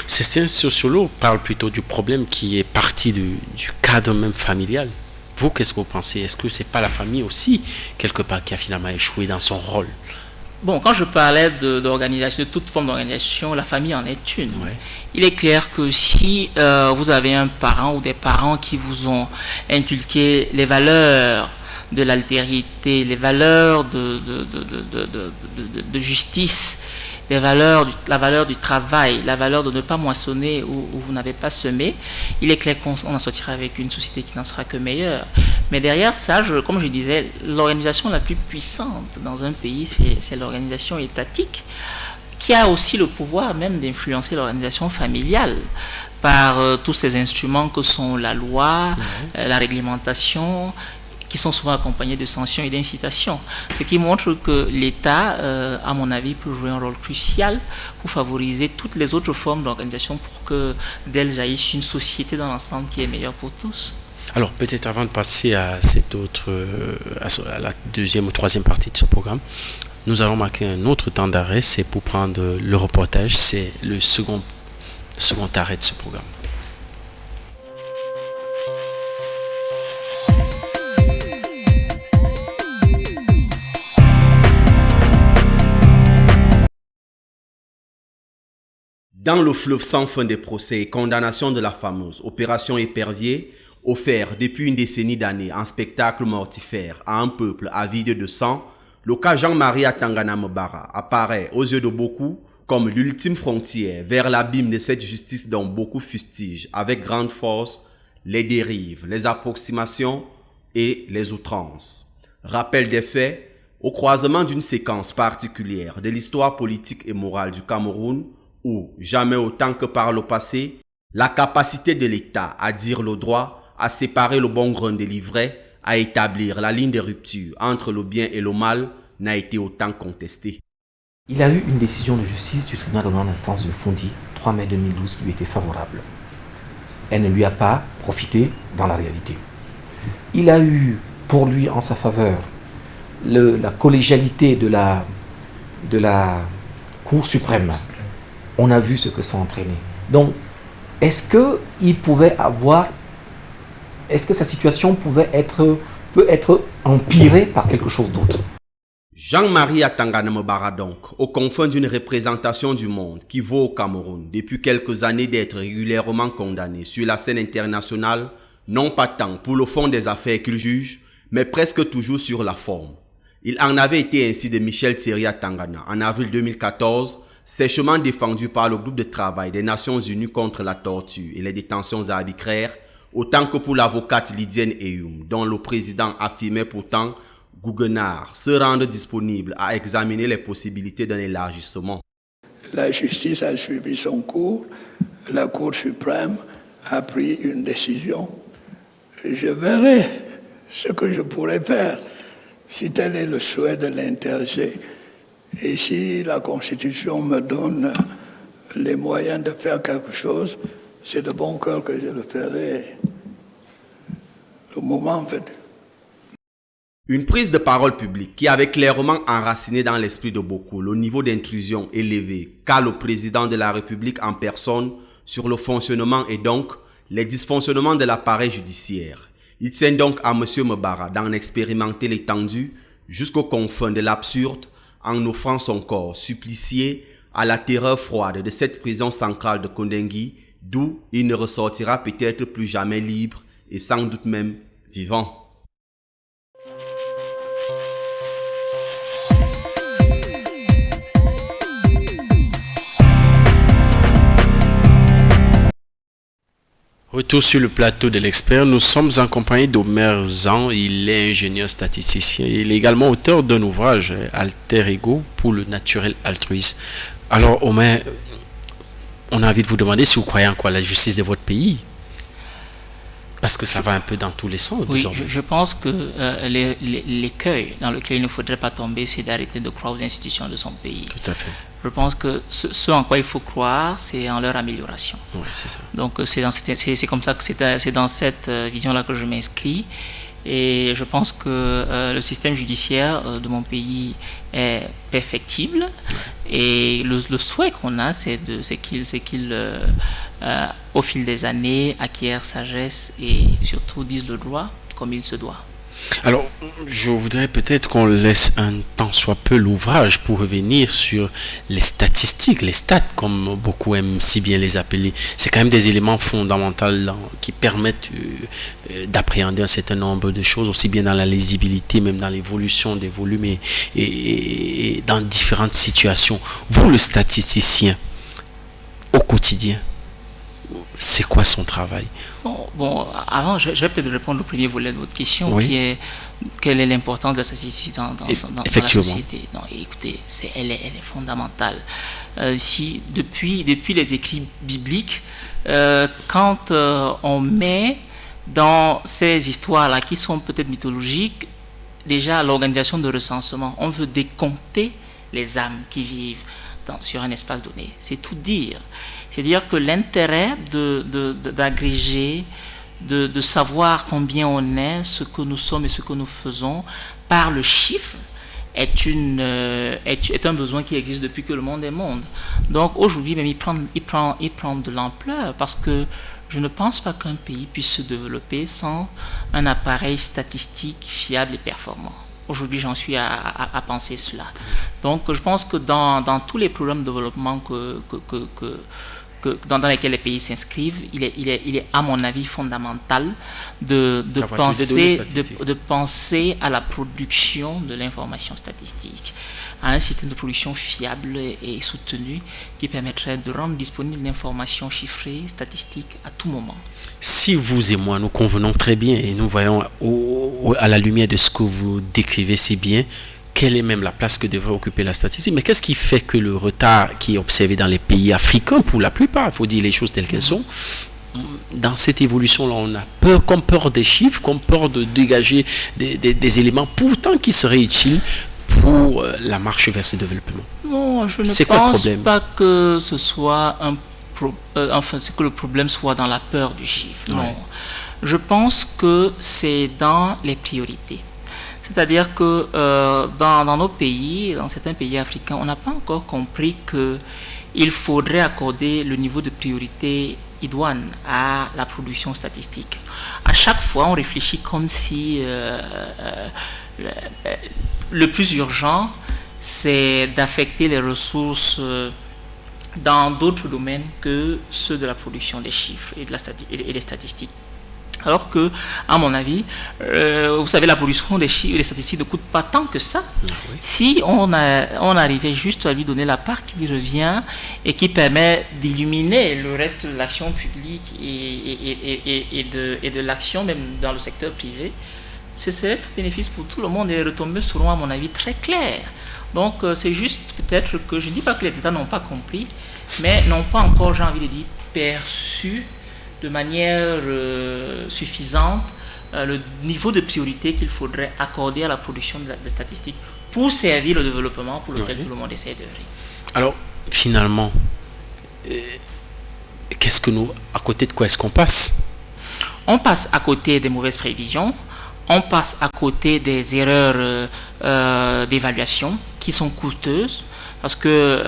Certains sociologues parlent plutôt du problème qui est parti du cadre même familial. Vous, qu'est-ce que vous pensez? Est-ce que c'est pas la famille aussi, quelque part, qui a finalement échoué dans son rôle? Bon, quand je parlais d'organisation, de toute forme d'organisation, la famille en est une. Ouais. Il est clair que si vous avez un parent ou des parents qui vous ont inculqué les valeurs de l'altérité, les valeurs de justice, la valeur du travail, la valeur de ne pas moissonner où vous n'avez pas semé, il est clair qu'on en sortira avec une société qui n'en sera que meilleure. Mais derrière ça, comme je disais, l'organisation la plus puissante dans un pays, c'est l'organisation étatique, qui a aussi le pouvoir même d'influencer l'organisation familiale par tous ces instruments que sont la loi, la réglementation, qui sont souvent accompagnés de sanctions et d'incitations. Ce qui montre que l'État, à mon avis, peut jouer un rôle crucial pour favoriser toutes les autres formes d'organisation pour que d'elles jaillisse une société dans l'ensemble qui est meilleure pour tous. Alors, peut-être avant de passer à à la deuxième ou troisième partie de ce programme, nous allons marquer un autre temps d'arrêt. C'est pour prendre le reportage. C'est le second arrêt de ce programme. Dans le fleuve sans fin des procès et condamnations de la fameuse Opération Épervier, offert depuis une décennie d'années en spectacle mortifère à un peuple avide de sang, le cas Jean-Marie Atangana Mbara apparaît aux yeux de beaucoup comme l'ultime frontière vers l'abîme de cette justice dont beaucoup fustigent avec grande force les dérives, les approximations et les outrances. Rappel des faits, au croisement d'une séquence particulière de l'histoire politique et morale du Cameroun, où, jamais autant que par le passé, la capacité de l'État à dire le droit, à séparer le bon grain des livrets, à établir la ligne de rupture entre le bien et le mal, n'a été autant contestée. Il y a eu une décision de justice du tribunal de grande instance de Fondi, 3 mai 2012, qui lui était favorable. Elle ne lui a pas profité dans la réalité. Il a eu pour lui en sa faveur la collégialité de la Cour suprême. On a vu ce que ça a entraîné. Donc, est-ce que sa situation peut être empirée par quelque chose d'autre? Jean-Marie Atangana Mbara donc, au confin d'une représentation du monde qui vaut au Cameroun depuis quelques années d'être régulièrement condamné sur la scène internationale, non pas tant pour le fond des affaires qu'il juge, mais presque toujours sur la forme. Il en avait été ainsi de Michel Thierry Atangana en avril 2014, sèchement défendu par le groupe de travail des Nations Unies contre la torture et les détentions arbitraires, autant que pour l'avocate Lydienne Eyoum, dont le président affirmait pourtant goguenard, se rendre disponible à examiner les possibilités d'un élargissement. La justice a suivi son cours, la Cour suprême a pris une décision. Je verrai ce que je pourrais faire, si tel est le souhait de l'intéressé. Et si la Constitution me donne les moyens de faire quelque chose, c'est de bon cœur que je le ferai. Le moment venu. Une prise de parole publique qui avait clairement enraciné dans l'esprit de beaucoup le niveau d'intrusion élevé qu'a le président de la République en personne sur le fonctionnement et donc les dysfonctionnements de l'appareil judiciaire. Il tient donc à M. Mbara d'en expérimenter l'étendue jusqu'aux confins de l'absurde en offrant son corps supplicié à la terreur froide de cette prison centrale de Kondengui, d'où il ne ressortira peut-être plus jamais libre et sans doute même vivant. Retour sur le plateau de l'expert, nous sommes en compagnie d'Omer Zan, il est ingénieur statisticien, il est également auteur d'un ouvrage, Alter Ego, pour le naturel altruisme. Alors Omer, on a envie de vous demander si vous croyez en quoi la justice de votre pays, parce que ça va un peu dans tous les sens. Oui, je pense que l'écueil dans lequel il ne faudrait pas tomber, c'est d'arrêter de croire aux institutions de son pays. Tout à fait. Je pense que ce en quoi il faut croire, c'est en leur amélioration. Oui, c'est ça. Donc c'est comme ça que c'est dans cette vision-là que je m'inscris. Et je pense que le système judiciaire de mon pays est perfectible. Et le souhait qu'on a, c'est qu'il au fil des années, acquiert sagesse et surtout dise le droit comme il se doit. Alors, je voudrais peut-être qu'on laisse un tant soit peu l'ouvrage pour revenir sur les statistiques, les stats, comme beaucoup aiment si bien les appeler. C'est quand même des éléments fondamentaux qui permettent d'appréhender un certain nombre de choses, aussi bien dans la lisibilité, même dans l'évolution des volumes et dans différentes situations. Vous, le statisticien, au quotidien, c'est quoi son travail? Bon, avant, je vais peut-être répondre au premier volet de votre question, oui, qui est quelle est l'importance de la statistique dans la société. Non, écoutez, elle est fondamentale. Depuis les écrits bibliques, quand on met dans ces histoires-là, qui sont peut-être mythologiques, déjà l'organisation de recensement, on veut décompter les âmes qui vivent sur un espace donné. C'est tout dire. C'est-à-dire que l'intérêt d'agréger, de savoir combien on est, ce que nous sommes et ce que nous faisons, par le chiffre, est un besoin qui existe depuis que le monde est monde. Donc aujourd'hui, même il prend de l'ampleur parce que je ne pense pas qu'un pays puisse se développer sans un appareil statistique fiable et performant. Aujourd'hui, j'en suis à penser cela. Donc, je pense que dans tous les programmes de développement dans lesquels les pays s'inscrivent, il est à mon avis fondamental de penser à la production de l'information statistique, à un système de production fiable et soutenu qui permettrait de rendre disponible l'information chiffrée, statistique à tout moment. Si vous et moi, nous convenons très bien et nous voyons à la lumière de ce que vous décrivez si bien, quelle est même la place que devrait occuper la statistique. Mais qu'est-ce qui fait que le retard qui est observé dans les pays africains, pour la plupart, il faut dire les choses telles qu'elles sont, dans cette évolution-là, on a peur des chiffres, comme peur de dégager des éléments pourtant qui seraient utiles pour la marche vers ce développement. Non, je ne pense pas que ce soit c'est que le problème soit dans la peur du chiffre. Non. Ouais. Je pense que c'est dans les priorités. C'est-à-dire que dans nos pays, dans certains pays africains, on n'a pas encore compris qu'il faudrait accorder le niveau de priorité idoine à la production statistique. À chaque fois, on réfléchit comme si le plus urgent, c'est d'affecter les ressources dans d'autres domaines que ceux de la production des chiffres et des statistiques. Alors que, à mon avis, vous savez, la production des chiffres, des statistiques ne coûte pas tant que ça. Oui. Si on arrivait juste à lui donner la part qui lui revient et qui permet d'illuminer le reste de l'action publique et de l'action même dans le secteur privé, ce serait tout bénéfice pour tout le monde et les retombées seront, à mon avis, très claires. Donc, c'est juste peut-être que, je ne dis pas que les États n'ont pas compris, mais n'ont pas encore, j'ai envie de dire, perçu de manière suffisante le niveau de priorité qu'il faudrait accorder à la production de statistiques pour servir le développement pour lequel tout le monde essaie d'œuvrer. Alors, finalement, à côté de quoi est-ce qu'on passe? On passe à côté des mauvaises prévisions, on passe à côté des erreurs d'évaluation qui sont coûteuses, parce que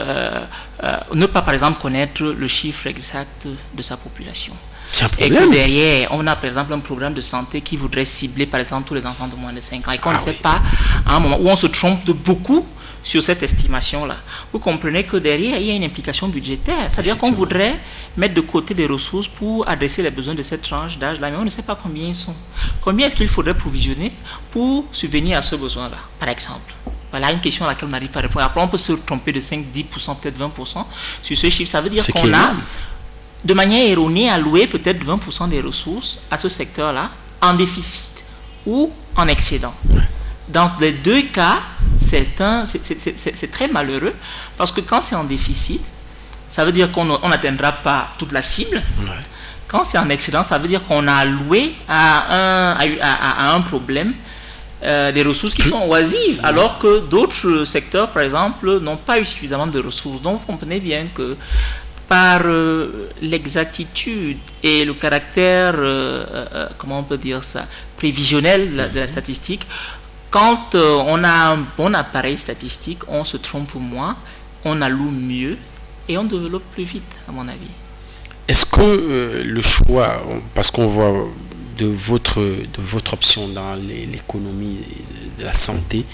ne pas, par exemple, connaître le chiffre exact de sa population. Et que derrière, on a par exemple un programme de santé qui voudrait cibler par exemple tous les enfants de moins de 5 ans et qu'on ne sait pas, à un moment où on se trompe de beaucoup sur cette estimation-là. Vous comprenez que derrière, il y a une implication budgétaire. C'est-à-dire qu'on voudrait mettre de côté des ressources pour adresser les besoins de cette tranche d'âge-là, mais on ne sait pas combien ils sont. Combien est-ce qu'il faudrait provisionner pour subvenir à ce besoin-là, par exemple? Voilà une question à laquelle on n'arrive pas à répondre. Après, on peut se tromper de 5, 10%, peut-être 20% sur ce chiffre. Ça veut dire qu'on a, de manière erronée, alloué peut-être 20% des ressources à ce secteur-là en déficit ou en excédent. Dans les deux cas, c'est très malheureux parce que quand c'est en déficit, ça veut dire qu'on n'atteindra pas toute la cible. Quand c'est en excédent, ça veut dire qu'on a alloué à un problème des ressources qui sont oisives, alors que d'autres secteurs, par exemple, n'ont pas eu suffisamment de ressources. Donc vous comprenez bien que par l'exactitude et le caractère, comment on peut dire ça, prévisionnel de la statistique, quand on a un bon appareil statistique, on se trompe moins, on alloue mieux et on développe plus vite, à mon avis. Est-ce que le choix, parce qu'on voit de votre option dans l'économie de la santé,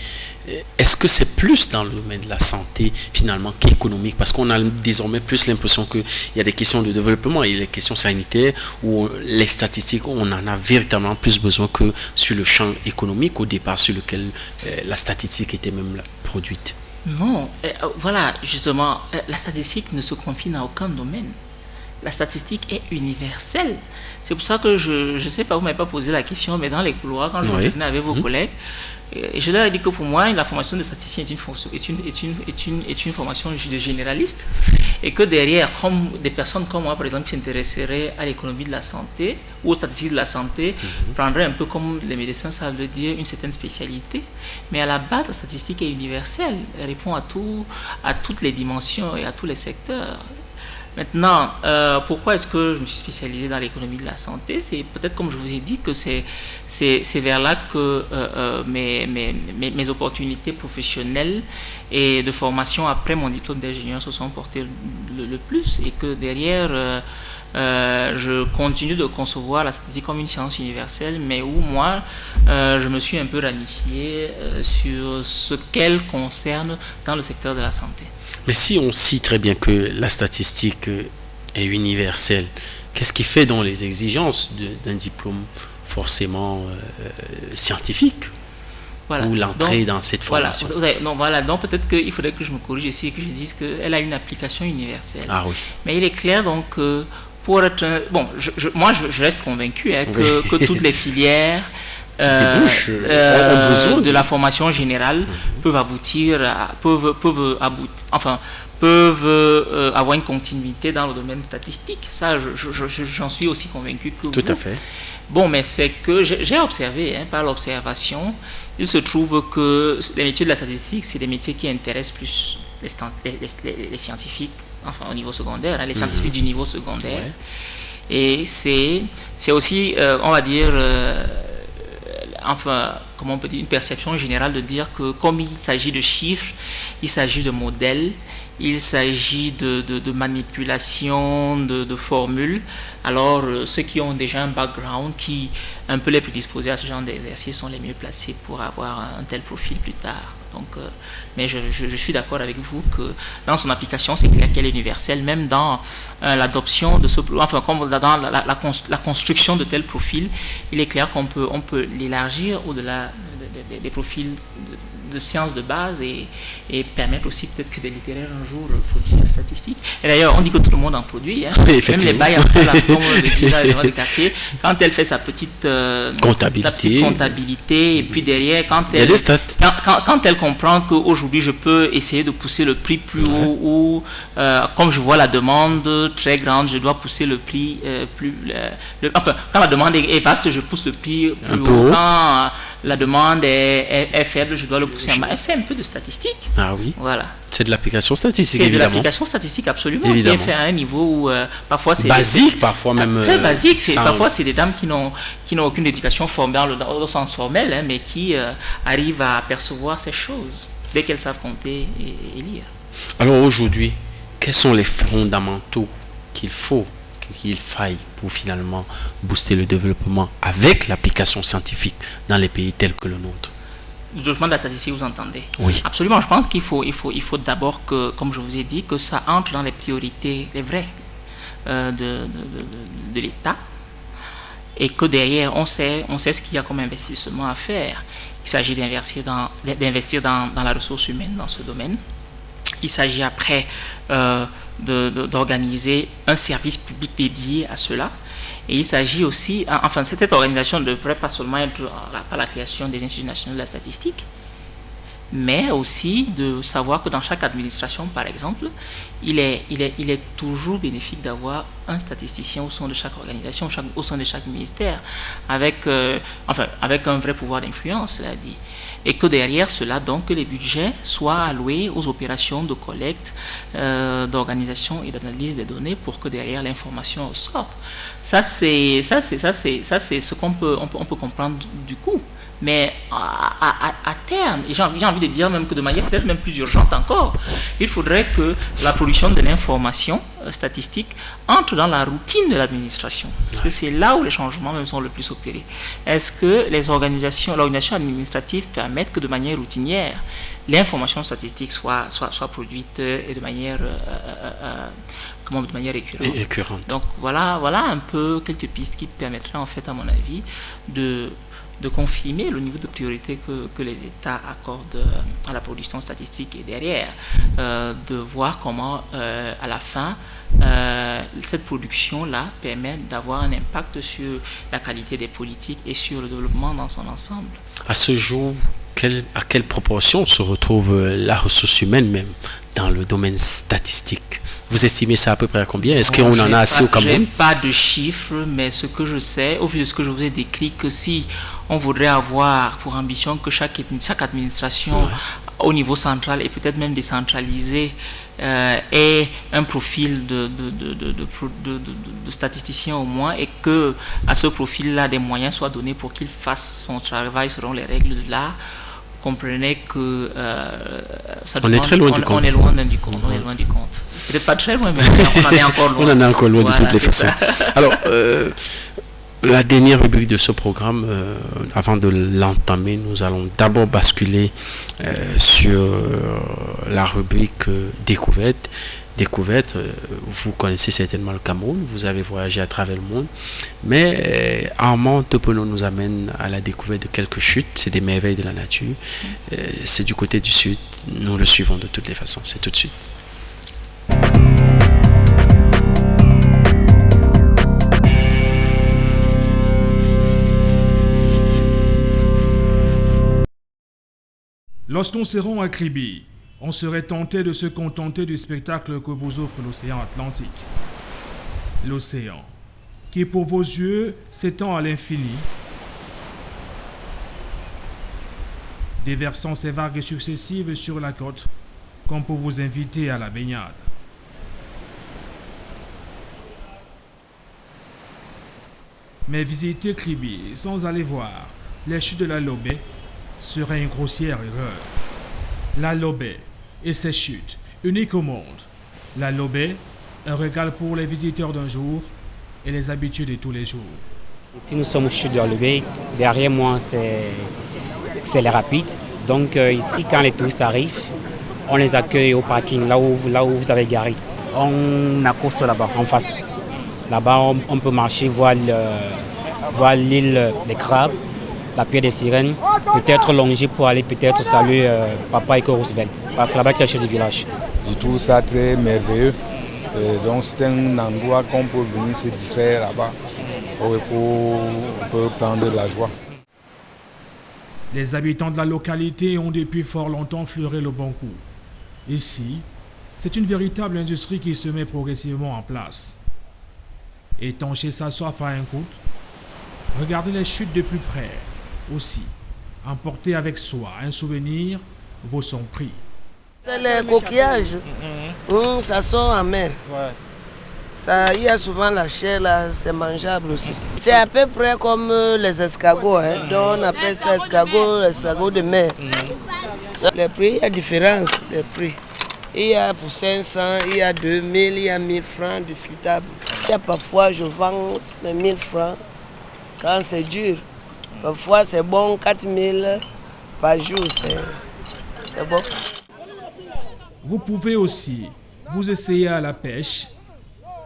est-ce que c'est plus dans le domaine de la santé finalement qu'économique? Parce qu'on a désormais plus l'impression qu'il y a des questions de développement et les questions sanitaires où les statistiques, on en a véritablement plus besoin que sur le champ économique au départ sur lequel la statistique était même produite. Non, voilà, justement, la statistique ne se confine à aucun domaine. La statistique est universelle. C'est pour ça que je ne sais pas, vous ne m'avez pas posé la question, mais dans les couloirs, quand je revenais avec vos collègues, je leur ai dit que pour moi, la formation de statisticien est une formation de généraliste et que derrière, comme des personnes comme moi, par exemple, qui s'intéresseraient à l'économie de la santé ou aux statistiques de la santé, prendraient un peu comme les médecins savent le dire, une certaine spécialité. Mais à la base, la statistique est universelle. Elle répond à toutes les dimensions et à tous les secteurs. Maintenant, pourquoi est-ce que je me suis spécialisé dans l'économie de la santé? C'est peut-être, comme je vous ai dit, que c'est vers là que mes opportunités professionnelles et de formation après mon diplôme d'ingénieur se sont portées le plus et que derrière, je continue de concevoir la statistique comme une science universelle, mais où moi, je me suis un peu ramifié sur ce qu'elle concerne dans le secteur de la santé. Mais si on cite très bien que la statistique est universelle, qu'est-ce qui fait dans les exigences d'un diplôme forcément scientifique ou l'entrée dans cette formation? Donc peut-être qu'il faudrait que je me corrige ici et que je dise qu'elle a une application universelle. Ah oui. Mais il est clair donc que pour être... Bon, moi je reste convaincu que toutes les filières de la formation générale peuvent avoir une continuité dans le domaine statistique. Ça, j'en suis aussi convaincu que vous. Tout à fait. Bon, mais c'est que j'ai observé, par l'observation, il se trouve que les métiers de la statistique, c'est des métiers qui intéressent plus les scientifiques, enfin au niveau secondaire, les scientifiques du niveau secondaire. Ouais. Et c'est aussi, on va dire... comment on peut dire, une perception générale de dire que comme il s'agit de chiffres, il s'agit de modèles, il s'agit de manipulation, de formules. Alors ceux qui ont déjà un background qui un peu les prédisposés à ce genre d'exercice sont les mieux placés pour avoir un tel profil plus tard. Donc, mais je suis d'accord avec vous que dans son application, c'est clair qu'elle est universelle, même dans l'adoption de ce, enfin, comme dans la construction de tels profils, il est clair qu'on peut l'élargir au-delà des profils de sciences de base et permettre aussi peut-être que des littéraires un jour produisent la statistique. Et d'ailleurs, on dit que tout le monde en produit, hein. Même les bails à faire, comme le disait le de quartier, quand elle fait sa petite comptabilité et puis derrière, quand elle comprend qu'aujourd'hui je peux essayer de pousser le prix plus haut ou comme je vois la demande très grande, je dois pousser le prix enfin, quand la demande est vaste, je pousse le prix plus haut. Quand la demande est faible, je dois le pousser en bas. Elle fait un peu de statistique. Ah oui. Voilà. C'est de l'application statistique, évidemment. C'est évidemment. de l'application statistique, absolument. Qui est fait à un niveau où parfois c'est... Basique, parfois même... Très basique. Parfois, c'est des dames qui n'ont aucune éducation formelle au sens formel, hein, mais qui arrivent à percevoir ces choses dès qu'elles savent compter et lire. Alors aujourd'hui, quels sont les fondamentaux qu'il faille pour finalement booster le développement avec l'application scientifique dans les pays tels que le nôtre? Le développement de la statistique, vous entendez? Oui. Absolument. Je pense qu'il faut d'abord que, comme je vous ai dit, que ça entre dans les priorités, les vraies, de l'État, et que derrière, on sait ce qu'il y a comme investissement à faire. Il s'agit d'investir dans la ressource humaine dans ce domaine. Il s'agit après d'organiser un service public dédié à cela. Et il s'agit aussi, enfin, cette organisation ne devrait pas seulement être par la création des instituts nationaux de la statistique, mais aussi de savoir que dans chaque administration, par exemple, il est toujours bénéfique d'avoir un statisticien au sein de chaque organisation, au sein de chaque ministère, avec un vrai pouvoir d'influence, cela dit. Et que derrière cela, donc, que les budgets soient alloués aux opérations de collecte, d'organisation et d'analyse des données pour que derrière l'information ressorte. Ça c'est ce qu'on peut comprendre du coup. Mais à terme, et j'ai envie de dire même que de manière peut-être même plus urgente encore, il faudrait que la production de l'information statistique entre dans la routine de l'administration. Parce que c'est là où les changements même sont le plus opérés. Est-ce que l'organisation administrative permettent que de manière routinière, l'information statistique soit produite et de manière récurrente. Donc voilà un peu quelques pistes qui permettraient en fait, à mon avis, de confirmer le niveau de priorité que l'État accorde à la production statistique et derrière, de voir comment, à la fin, cette production-là permet d'avoir un impact sur la qualité des politiques et sur le développement dans son ensemble. À ce jour, à quelle proportion se retrouve la ressource humaine même dans le domaine statistique? Vous estimez ça à peu près à combien? Est-ce qu'on en a assez au Cameroun? Je n'ai pas de chiffres, mais ce que je sais, au vu de ce que je vous ai décrit, que si on voudrait avoir pour ambition que chaque administration au niveau central et peut-être même décentralisé ait un profil de statisticien au moins, et que à ce profil-là des moyens soient donnés pour qu'il fasse son travail selon les règles de l'art, comprenez que on est très loin du compte. On est loin du compte. Peut-être pas très loin, mais on en est encore loin. On en est encore loin de toutes les façons. Alors, la dernière rubrique de ce programme, avant de l'entamer, nous allons d'abord basculer sur la rubrique découverte. Vous connaissez certainement le Cameroun, vous avez voyagé à travers le monde, mais Armand Tepenon nous amène à la découverte de quelques chutes, c'est des merveilles de la nature, c'est du côté du sud, nous le suivons de toutes les façons, c'est tout de suite. Lorsqu'on se rend à Kribi, on serait tenté de se contenter du spectacle que vous offre l'océan Atlantique. L'océan, qui pour vos yeux s'étend à l'infini, déversant ses vagues successives sur la côte, comme pour vous inviter à la baignade. Mais visiter Kribi sans aller voir les chutes de la Lobé serait une grossière erreur. La Lobé et ses chutes, uniques au monde. La Lobé, un régal pour les visiteurs d'un jour et les habitués de tous les jours. Ici nous sommes aux chutes de la Lobé. Derrière moi c'est les rapides. Donc ici, quand les touristes arrivent, on les accueille au parking, là où vous avez garé. On accoste là-bas, en face. Là-bas, on peut marcher, voir l'île des crabes, la pierre des sirènes, peut-être longer pour aller peut-être saluer Papa Eko Roosevelt, parce que là-bas, c'est le chef du village. Je trouve ça très merveilleux. Donc c'est un endroit qu'on peut venir se distraire là-bas, où on peut prendre de la joie. Les habitants de la localité ont depuis fort longtemps fleuré le bon coup. Ici, c'est une véritable industrie qui se met progressivement en place. Étancher sa soif à un coup, regardez les chutes de plus près. Aussi, emporter avec soi un souvenir vaut son prix. C'est les coquillages. Ça sort en mer. Ça, il y a souvent la chair là, c'est mangeable aussi. C'est à peu près comme les escargots. Donc on appelle ça escargots de mer. Les prix, il y a différence des prix. Il y a pour 500, il y a 2000, il y a 1000 francs discutables. Il y a parfois, je vends mes 1000 francs quand c'est dur. Parfois, c'est bon, 4000 par jour, c'est bon. Vous pouvez aussi vous essayer à la pêche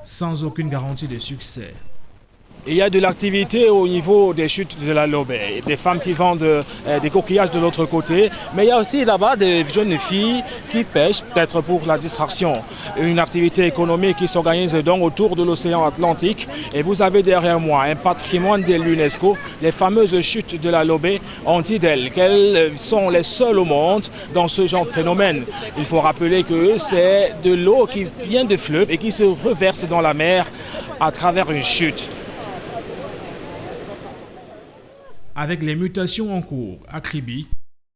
sans aucune garantie de succès. Il y a de l'activité au niveau des chutes de la Lobé, des femmes qui vendent des coquillages de l'autre côté, mais il y a aussi là-bas des jeunes filles qui pêchent, peut-être pour la distraction. Une activité économique qui s'organise donc autour de l'océan Atlantique. Et vous avez derrière moi un patrimoine de l'UNESCO. Les fameuses chutes de la Lobé, on dit d'elles qu'elles sont les seules au monde dans ce genre de phénomène. Il faut rappeler que c'est de l'eau qui vient des fleuves et qui se reverse dans la mer à travers une chute. Avec les mutations en cours à Kribi,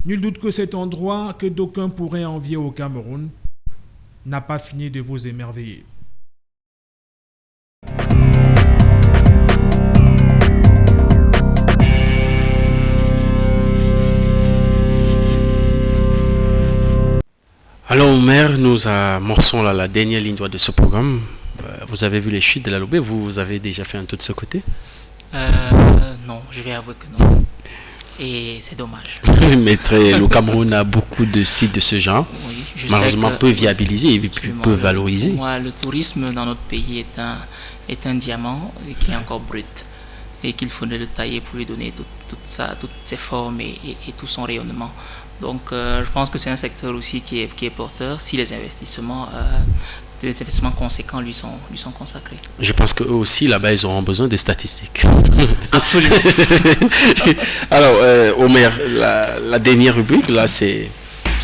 nul doute que cet endroit que d'aucuns pourraient envier au Cameroun n'a pas fini de vous émerveiller. Alors Omer, nous amorçons là la dernière ligne droite de ce programme. Vous avez vu les chutes de la Lobé, vous avez déjà fait un tour de ce côté? Non, je vais avouer que non. Et c'est dommage. Mais le Cameroun a beaucoup de sites de ce genre. Oui, malheureusement, peut viabiliser et peut valoriser. Le tourisme dans notre pays est un diamant qui est encore brut et qu'il faudrait le tailler pour lui donner toutes ses formes et tout son rayonnement. Donc, je pense que c'est un secteur aussi qui est porteur si les investissements conséquents lui sont consacrés. Je pense qu'eux aussi, là-bas, ils auront besoin des statistiques. Absolument. Alors, Omer, la dernière rubrique, là, c'est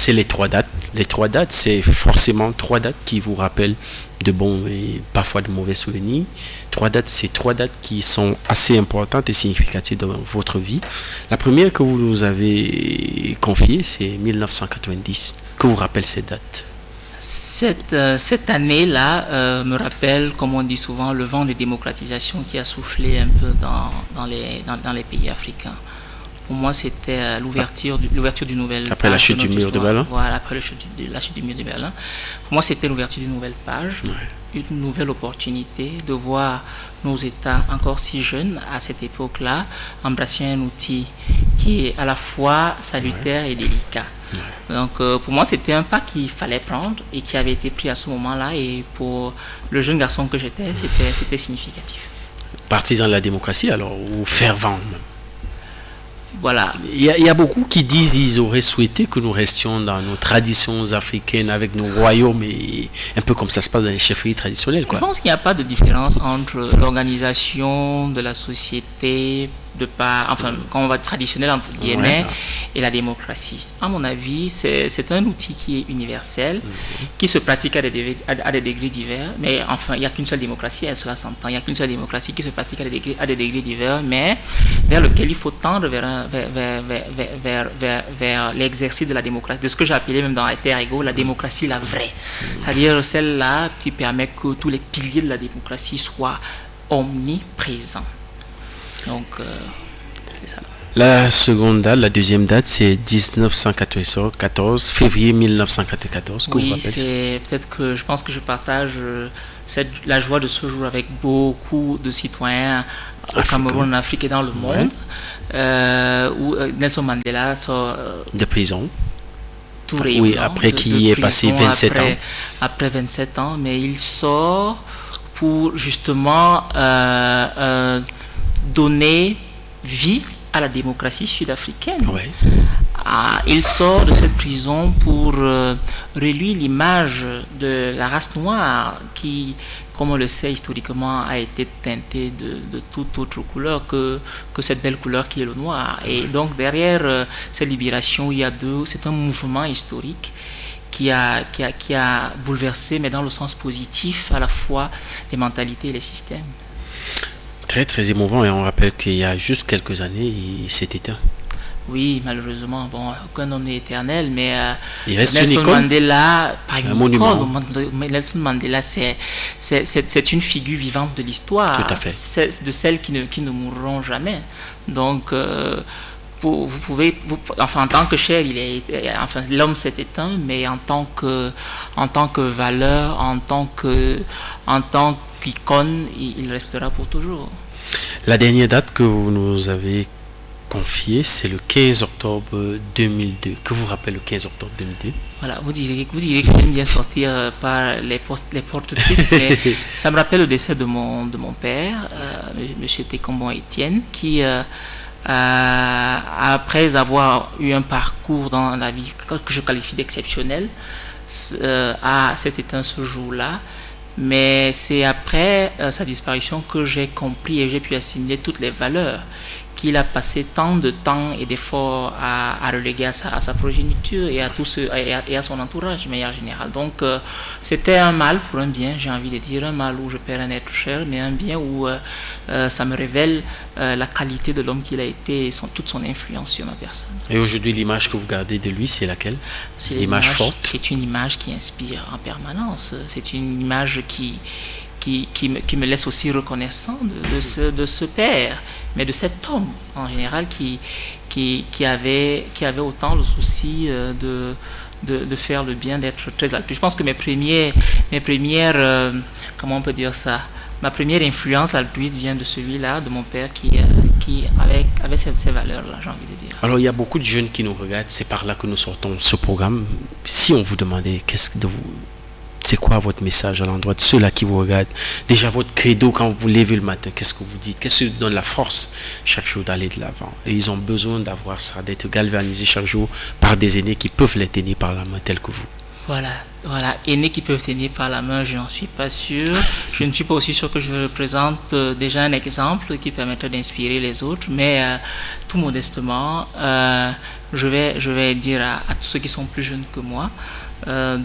les 3 dates. Les 3 dates, c'est forcément 3 dates qui vous rappellent de bons et parfois de mauvais souvenirs. 3 dates, c'est 3 dates qui sont assez importantes et significatives dans votre vie. La première que vous nous avez confiée, c'est 1990. Que vous rappelle cette date? Cette année-là me rappelle, comme on dit souvent, le vent de démocratisation qui a soufflé un peu dans les pays africains. Pour moi, c'était l'ouverture d'une nouvelle page. Après la chute du mur de Berlin. Voilà, après la chute du mur de Berlin. Pour moi, c'était l'ouverture d'une nouvelle page, une nouvelle opportunité de voir nos États encore si jeunes à cette époque-là embrasser un outil qui est à la fois salutaire et délicat. Donc pour moi c'était un pas qu'il fallait prendre et qui avait été pris à ce moment-là, et pour le jeune garçon que j'étais, c'était significatif. Partisan de la démocratie alors, ou fervent même? Voilà. Il y a beaucoup qui disent qu'ils auraient souhaité que nous restions dans nos traditions africaines avec nos royaumes, et un peu comme ça se passe dans les chefferies traditionnelles, quoi. Je pense qu'il n'y a pas de différence entre l'organisation de la société quand on va traditionnel entre guillemets, et la démocratie. À mon avis, c'est un outil qui est universel, qui se pratique à des degrés divers, mais enfin, il n'y a qu'une seule démocratie, et cela s'entend. Il n'y a qu'une seule démocratie qui se pratique à des degrés divers, mais vers lequel il faut tendre vers l'exercice de la démocratie, de ce que j'ai appelé même dans Alter Ego, la démocratie la vraie. C'est-à-dire celle-là qui permet que tous les piliers de la démocratie soient omniprésents. Donc, c'est ça. La seconde date, la deuxième date, c'est 1914, février 1914. Oui, c'est peut-être que je pense que je partage la joie de ce jour avec beaucoup de citoyens au Cameroun, en Afrique et dans le monde, où Nelson Mandela sort de prison. Tout réellement, oui, après qu'il ait passé 27 ans. Après 27 ans, mais il sort pour justement donner vie à la démocratie sud-africaine. Ouais. Il sort de cette prison pour reluire l'image de la race noire qui, comme on le sait historiquement, a été teintée de toute autre couleur que cette belle couleur qui est le noir. Et donc derrière cette libération, c'est un mouvement historique qui a bouleversé, mais dans le sens positif, à la fois les mentalités et les systèmes. Très très émouvant, et on rappelle qu'il y a juste quelques années, il s'est éteint. Oui, malheureusement, bon, aucun homme n'est éternel, mais Nelson Mandela, pas une monument. Nelson Mandela, c'est une figure vivante de l'histoire, de celles qui ne mourront jamais. Donc, vous pouvez, en tant que chair, l'homme s'est éteint, mais en tant que valeur, en tant qu'icône, il restera pour toujours. La dernière date que vous nous avez confiée, c'est le 15 octobre 2002. Que vous rappelez le 15 octobre 2002? Voilà, vous direz que j'aime bien sortir par les portes tristes, mais ça me rappelle le décès de mon père, M. Tekombon Étienne, qui, après avoir eu un parcours dans la vie que je qualifie d'exceptionnel, s'est éteint ce jour-là. Mais c'est après sa disparition que j'ai compris et j'ai pu assimiler toutes les valeurs qu'il a passé tant de temps et d'efforts à reléguer à sa progéniture et à son entourage de manière générale. Donc c'était un mal pour un bien, j'ai envie de dire, un mal où je perds un être cher, mais un bien où ça me révèle la qualité de l'homme qu'il a été et toute son influence sur ma personne. Et aujourd'hui, l'image que vous gardez de lui, c'est laquelle? C'est l'image forte? C'est une image qui inspire en permanence. C'est une image qui me laisse aussi reconnaissant de ce père, mais de cet homme en général qui avait autant le souci de faire le bien, d'être très altruiste. Je pense que mes premières comment on peut dire ça, ma première influence altruiste vient de celui-là, de mon père qui avait ces valeurs-là, j'ai envie de dire. Alors il y a beaucoup de jeunes qui nous regardent, c'est par là que nous sortons ce programme. Si on vous demandait c'est quoi votre message à l'endroit de ceux-là qui vous regardent? Déjà, votre credo quand vous vous levez le matin, qu'est-ce que vous dites? Qu'est-ce qui vous donne la force chaque jour d'aller de l'avant? Et ils ont besoin d'avoir ça, d'être galvanisés chaque jour par des aînés qui peuvent les tenir par la main, tels que vous. Voilà, aînés qui peuvent tenir par la main, je n'en suis pas sûr. Je ne suis pas aussi sûr que je représente déjà un exemple qui permettrait d'inspirer les autres, mais tout modestement, je vais dire à tous ceux qui sont plus jeunes que moi, comment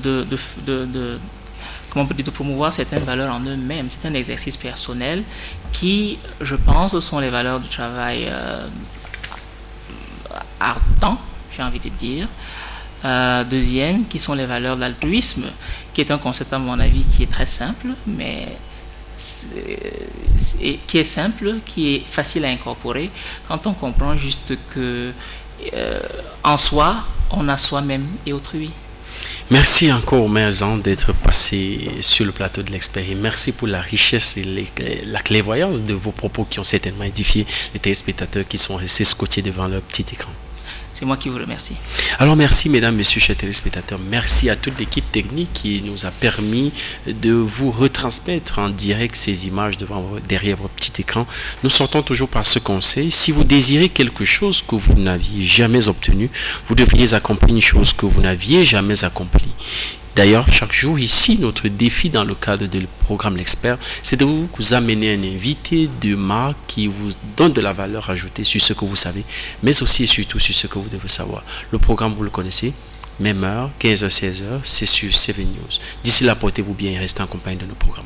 on peut dire, de promouvoir certaines valeurs en eux-mêmes. C'est un exercice personnel qui, je pense, sont les valeurs du travail ardent, j'ai envie de dire. Deuxième, qui sont les valeurs de l'altruisme, qui est un concept, à mon avis, qui est très simple, mais qui est simple, qui est facile à incorporer quand on comprend juste que en soi, on a soi-même et autrui. Merci encore, Mère Jean, d'être passé sur le plateau de l'Expert. Et merci pour la richesse et la clairvoyance de vos propos qui ont certainement édifié les téléspectateurs qui sont restés scotchés devant leur petit écran. C'est moi qui vous remercie. Alors merci mesdames, messieurs, chers téléspectateurs. Merci à toute l'équipe technique qui nous a permis de vous retransmettre en direct ces images derrière votre petit écran. Nous sortons toujours par ce conseil. Si vous désirez quelque chose que vous n'aviez jamais obtenu, vous devriez accomplir une chose que vous n'aviez jamais accomplie. D'ailleurs, chaque jour ici, notre défi dans le cadre du programme L'Expert, c'est de vous amener un invité de marque qui vous donne de la valeur ajoutée sur ce que vous savez, mais aussi et surtout sur ce que vous devez savoir. Le programme, vous le connaissez, même heure, 15h-16h, c'est sur 7 News. D'ici là, portez-vous bien et restez en compagnie de nos programmes.